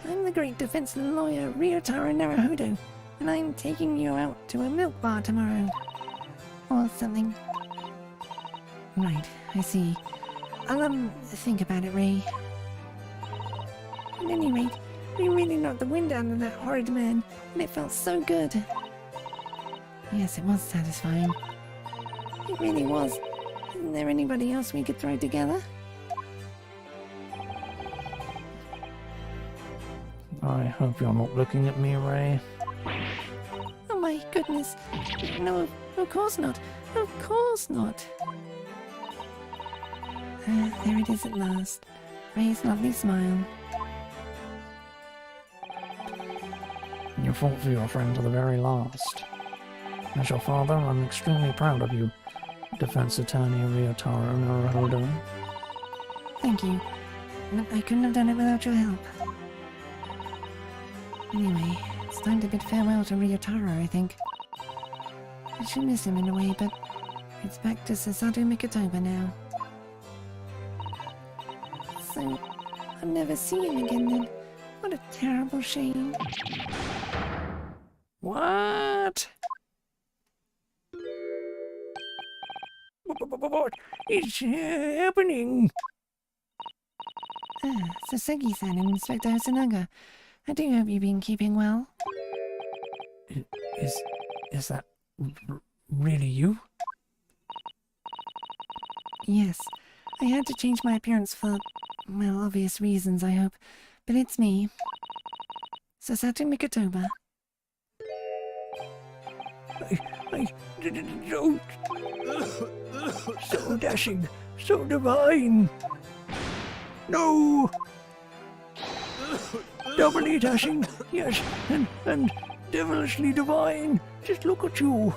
A: I'm the great defense lawyer Ryotaro Naruhodo, and I'm taking you out to a milk bar tomorrow. Or something. Right, I see. I'll, think about it, Ray. At any rate, we really knocked the wind out of that horrid man, and it felt so good. Yes, it was satisfying. It really was. Isn't there anybody else we could throw together?
B: I hope you're not looking at me, Ray.
A: Oh my goodness. No, of course not. Of course not. There it is at last. Ray's lovely smile.
B: You fought for your friend to the very last. As your father, I'm extremely proud of you, defense attorney Ryotaro Naruhodo.
A: Thank you. I couldn't have done it without your help. Anyway, it's time to bid farewell to Ryotaro, I think. I should miss him in a way, but it's back to Susato Mikotoba now. So, I'll never see him again then. What a terrible shame.
B: What? What is happening?
A: Saseki-san and Inspector Hosonaga. I do hope you've been keeping well.
B: Is that really you?
A: Yes, I had to change my appearance for, well, obvious reasons, I hope. But it's me. Sasatu Mikotoba.
B: Don't. So dashing, so divine. No. Doubly dashing, yes, and devilishly divine. Just look at you.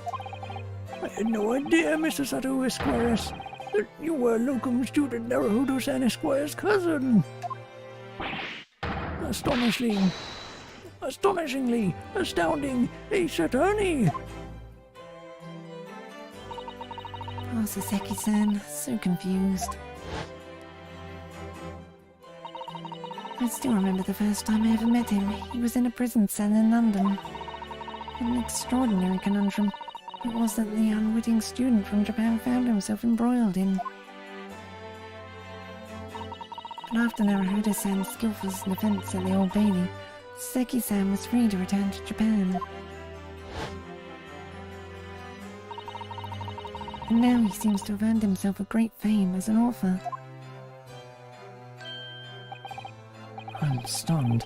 B: I had no idea, Mr. Sato Esquires, that you were locum student Naruhodo-san Esquire's cousin. Astonishingly astounding ace attorney.
A: Oh, Saseki-san, so confused. I still remember the first time I ever met him. He was in a prison cell in London. An extraordinary conundrum it was that the unwitting student from Japan found himself embroiled in. But after Naruhodo-san's skillful defense at the Old Bailey, Saseki-san was free to return to Japan. And now he seems to have earned himself a great fame as an author.
B: I'm stunned.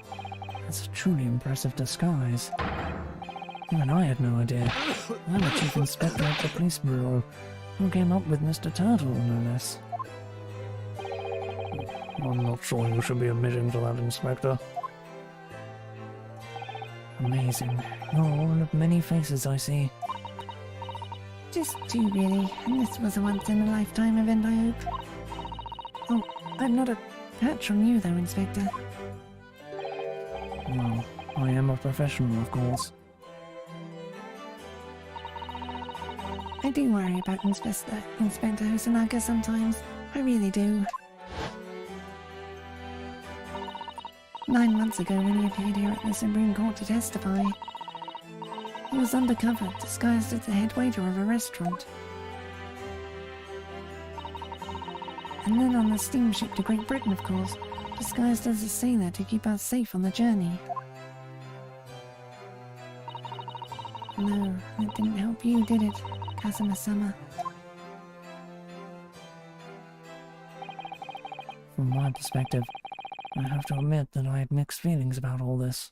B: That's a truly impressive disguise. Even I had no idea. I'm the chief inspector at the police bureau, who came up with Mr. Turtle, no less. I'm not sure you should be admitting to that, Inspector. Amazing. You're one of many faces I see.
A: Just two, really, and this was a once-in-a-lifetime event, I hope. Oh, I'm not a patch on you, though, Inspector.
B: Well, I am a professional, of course.
A: I do worry about Inspector Hosonaga sometimes. I really do. 9 months ago, when he appeared here at the Supreme Court to testify, he was undercover, disguised as the head waiter of a restaurant. And then on the steamship to Great Britain, of course, disguised as a sailor to keep us safe on the journey. No, that didn't help you, did it, Kazuma-sama?
B: From my perspective, I have to admit that I had mixed feelings about all this.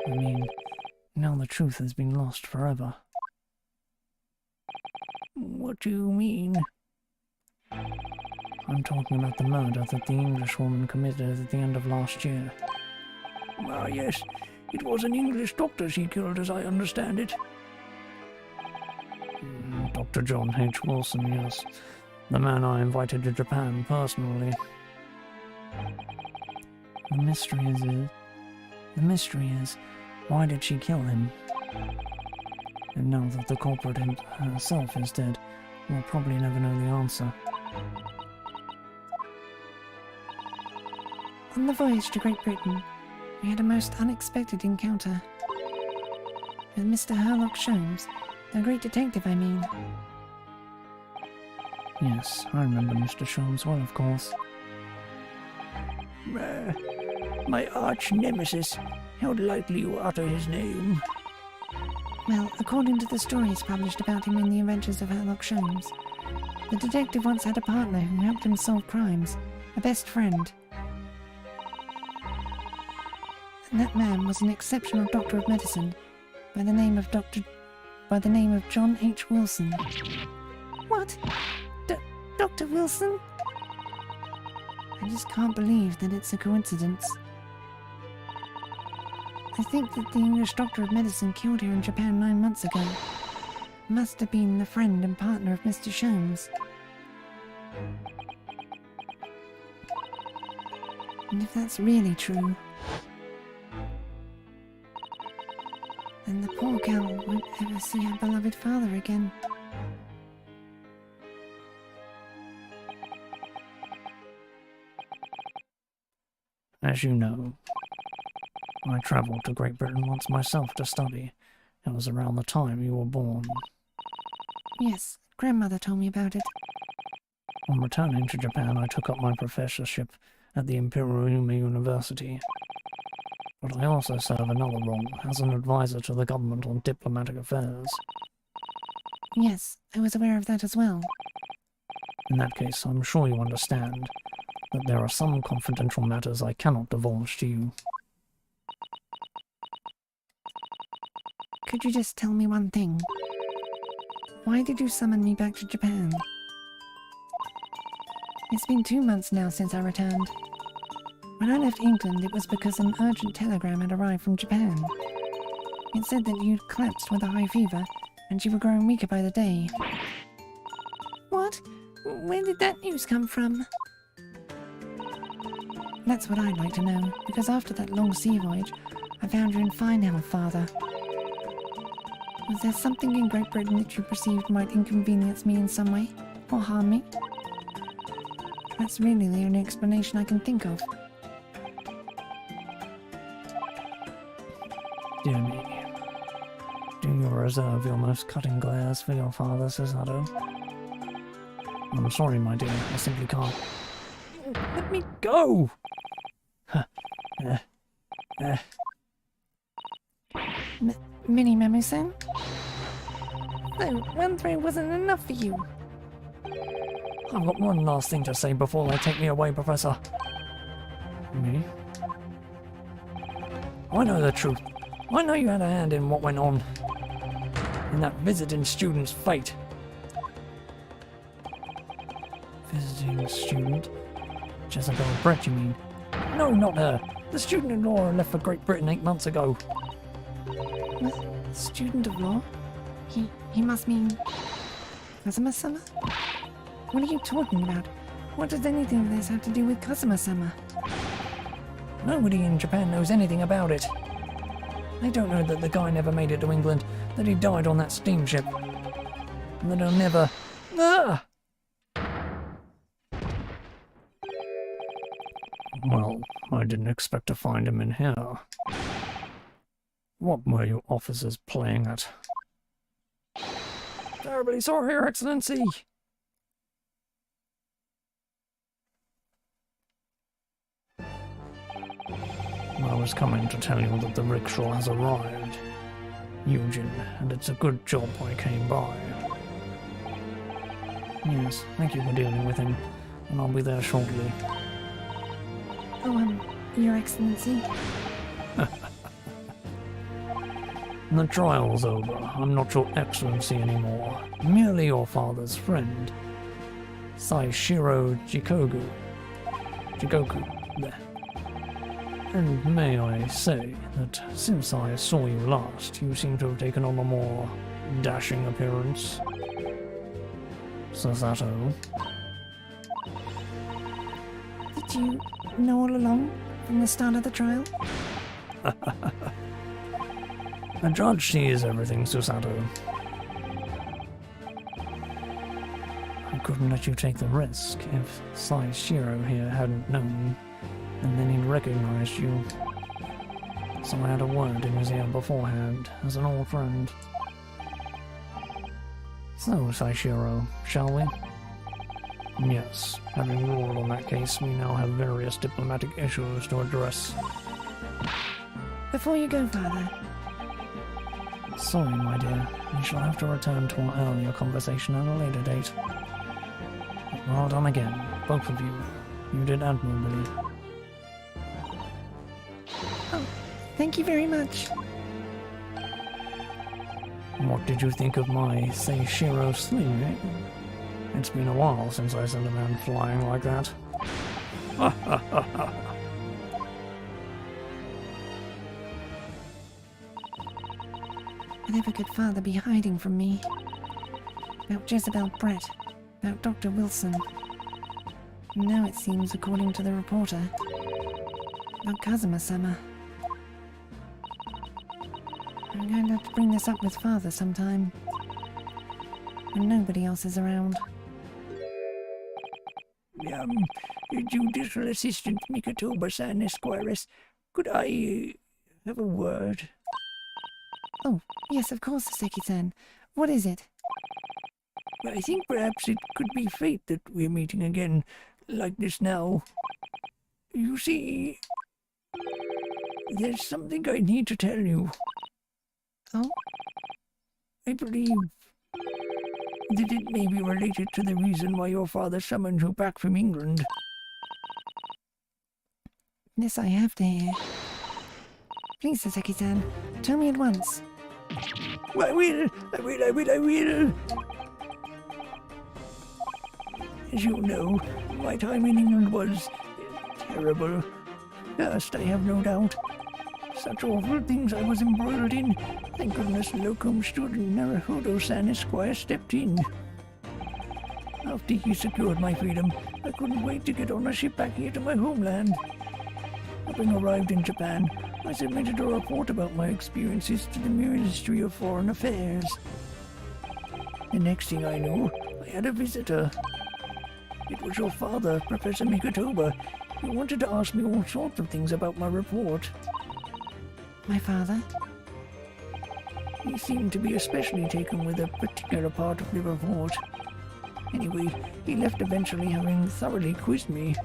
B: I mean, now the truth has been lost forever. What do you mean? I'm talking about the murder that the Englishwoman committed at the end of last year. Ah, yes. It was an English doctor she killed, as I understand it. Dr. John H. Wilson, yes. The man I invited to Japan personally. The mystery is, why did she kill him? And now that the culprit herself is dead, we'll probably never know the answer.
A: On the voyage to Great Britain, we had a most unexpected encounter. With Mr. Herlock Sholmes, the great detective, I mean.
B: Yes, I remember Mr. Sholmes well, of course. My arch-nemesis. How lightly you utter his name.
A: Well, according to the stories published about him in the Adventures of Herlock Sholmes, the detective once had a partner who helped him solve crimes, a best friend. And that man was an exceptional doctor of medicine by the name of John H. Wilson. What? Dr. Wilson? I just can't believe that it's a coincidence. I think that the English doctor of medicine killed here in Japan 9 months ago must have been the friend and partner of Mr. Sholmes. And if that's really true, then the poor girl won't ever see her beloved father again.
B: As you know, I travelled to Great Britain once myself to study. It was around the time you were born.
A: Yes, grandmother told me about it.
B: On returning to Japan, I took up my professorship at the Imperial University. But I also serve another role as an advisor to the government on diplomatic affairs.
A: Yes, I was aware of that as well.
B: In that case, I'm sure you understand that there are some confidential matters I cannot divulge to you.
A: Could you just tell me one thing? Why did you summon me back to Japan? It's been 2 months now since I returned. When I left England, it was because an urgent telegram had arrived from Japan. It said that you'd collapsed with a high fever, and you were growing weaker by the day. What? Where did that news come from? That's what I'd like to know, because after that long sea voyage, I found you in fine health, Father. Was there something in Great Britain that you perceived might inconvenience me in some way, or harm me? That's really the only explanation I can think of.
B: Dear me, do you reserve your most cutting glares for your father, Susato? I'm sorry, my dear, I simply can't. Let me go!
A: Mini Mamu-san? No, one throw wasn't enough for you.
B: I've got one last thing to say before they take me away, Professor. Me? I know the truth. I know you had a hand in what went on. In that visiting student's fate. Visiting student? Jezebel Brett, you mean? No, not her. The student in law left for Great Britain 8 months ago.
A: What? Student of law? He must mean... Kazuma-sama? What are you talking about? What does anything of this have to do with Kazuma-sama?
B: Nobody in Japan knows anything about it. They don't know that the guy never made it to England, that he died on that steamship, and that he'll never... Ah! Well, I didn't expect to find him in here. What were you officers playing at? Terribly sorry, Your Excellency! I was coming to tell you that the rickshaw has arrived, Eugen, and it's a good job I came by. Yes, thank you for dealing with him, and I'll be there shortly.
A: Oh, Your Excellency?
B: The trial's over. I'm not your excellency anymore. Merely your father's friend. Saishiro Jikoku. There. And may I say that since I saw you last, you seem to have taken on a more dashing appearance. Susato.
A: Did you know all along, from the start of the trial?
B: A judge sees everything, Susato. I couldn't let you take the risk if Saishiro here hadn't known, and then he'd recognized you. So I had a word in his ear beforehand, as an old friend. So, Saishiro, shall we? Yes, having ruled on that case, we now have various diplomatic issues to address.
A: Before you go, Father.
B: Sorry, my dear. We shall have to return to our earlier conversation at a later date. But well done again, both of you. You did admirably.
A: Oh, thank you very much.
B: What did you think of my Seishiro sling, eh? It's been a while since I sent a man flying like that. Ha ha ha ha!
A: Whatever could Father be hiding from me? About Jezebel Brett, about Dr. Wilson. And now it seems, according to the reporter, about Kazuma-sama. I'm going to have to bring this up with Father sometime, when nobody else is around.
B: Judicial Assistant Mikatoba-san Esquires, could I have a word?
A: Oh, yes, of course, Seki-san. What is it?
B: I think perhaps it could be fate that we're meeting again like this now. You see, there's something I need to tell you.
A: Oh?
B: I believe that it may be related to the reason why your father summoned you back from England.
A: This I have to hear. Please, Seki-san, tell me at once.
B: I will. As you know, my time in England was terrible. Cursed, I have no doubt. Such awful things I was embroiled in. Thank goodness Locum student Naruhodo-san Esquire stepped in. After he secured my freedom, I couldn't wait to get on a ship back here to my homeland. Having arrived in Japan, I submitted a report about my experiences to the Ministry of Foreign Affairs. The next thing I knew, I had a visitor. It was your father, Professor Mikatoba. He wanted to ask me all sorts of things about my report.
A: My father?
B: He seemed to be especially taken with a particular part of the report. Anyway, he left eventually, having thoroughly quizzed me.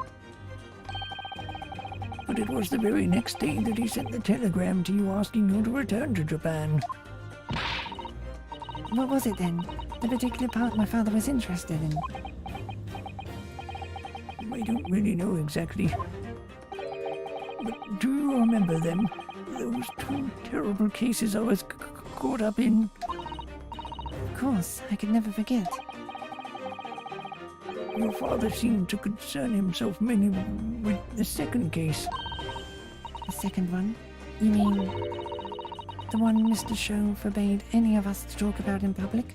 B: But it was the very next day that he sent the telegram to you asking you to return to Japan.
A: What was it then? The particular part my father was interested in?
B: I don't really know exactly. But do you remember them? Those two terrible cases I was caught up in?
A: Of course, I could never forget.
B: Your father seemed to concern himself mainly with the second case.
A: The second one? You mean the one Mr. Show forbade any of us to talk about in public?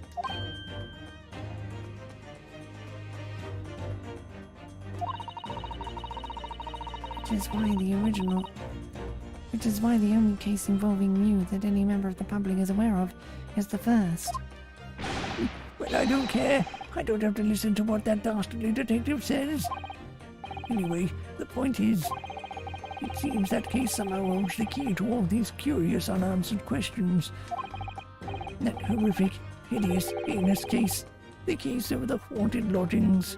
A: Which is why the only case involving you that any member of the public is aware of is the first.
B: Well, I don't care. I don't have to listen to what that dastardly detective says. Anyway, the point is, it seems that case somehow holds the key to all these curious unanswered questions. That horrific, hideous, heinous case. The case of the haunted lodgings.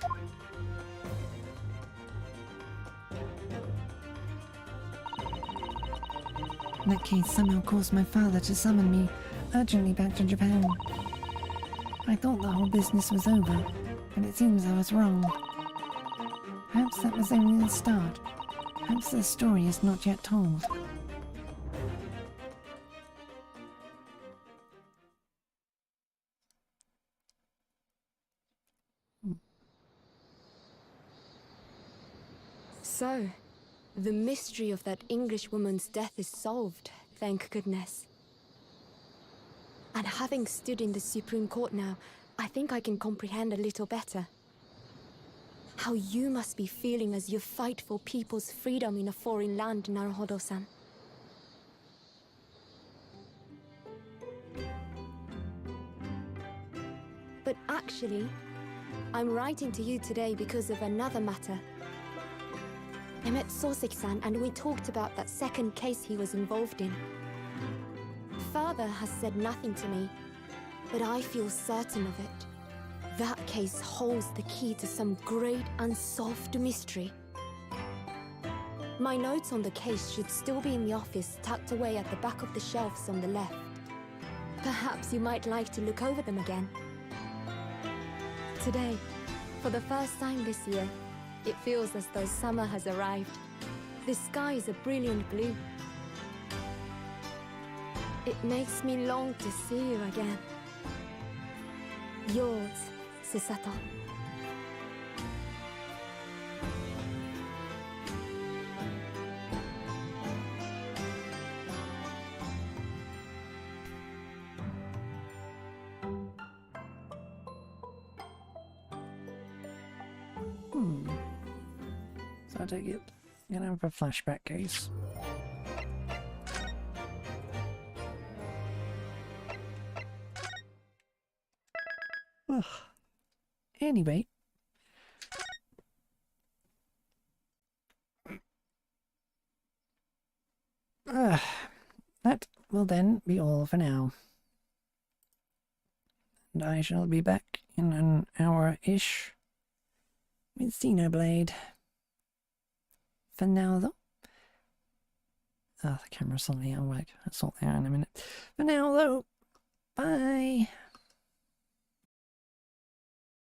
A: That case somehow caused my father to summon me urgently back to Japan. I thought the whole business was over, but it seems I was wrong. Perhaps that was only the start. Perhaps the story is not yet told.
E: So, the mystery of that English woman's death is solved, thank goodness. And having stood in the Supreme Court now, I think I can comprehend a little better. How you must be feeling as you fight for people's freedom in a foreign land, Naruhodo-san. But actually, I'm writing to you today because of another matter. I met Soseki-san and we talked about that second case he was involved in. Father has said nothing to me, but I feel certain of it. That case holds the key to some great unsolved mystery. My notes on the case should still be in the office, tucked away at the back of the shelves on the left. Perhaps you might like to look over them again. Today, for the first time this year, it feels as though summer has arrived. The sky is a brilliant blue. It makes me long to see you again. Yours, Susato.
B: So I take it, you're gonna have a flashback case. Ugh. Anyway,
A: will then be all for now. And I shall be back in an hour-ish with Xenoblade. For now, though. Oh, the camera's suddenly out of whack. I'll sort that out in a minute. For now, though, bye.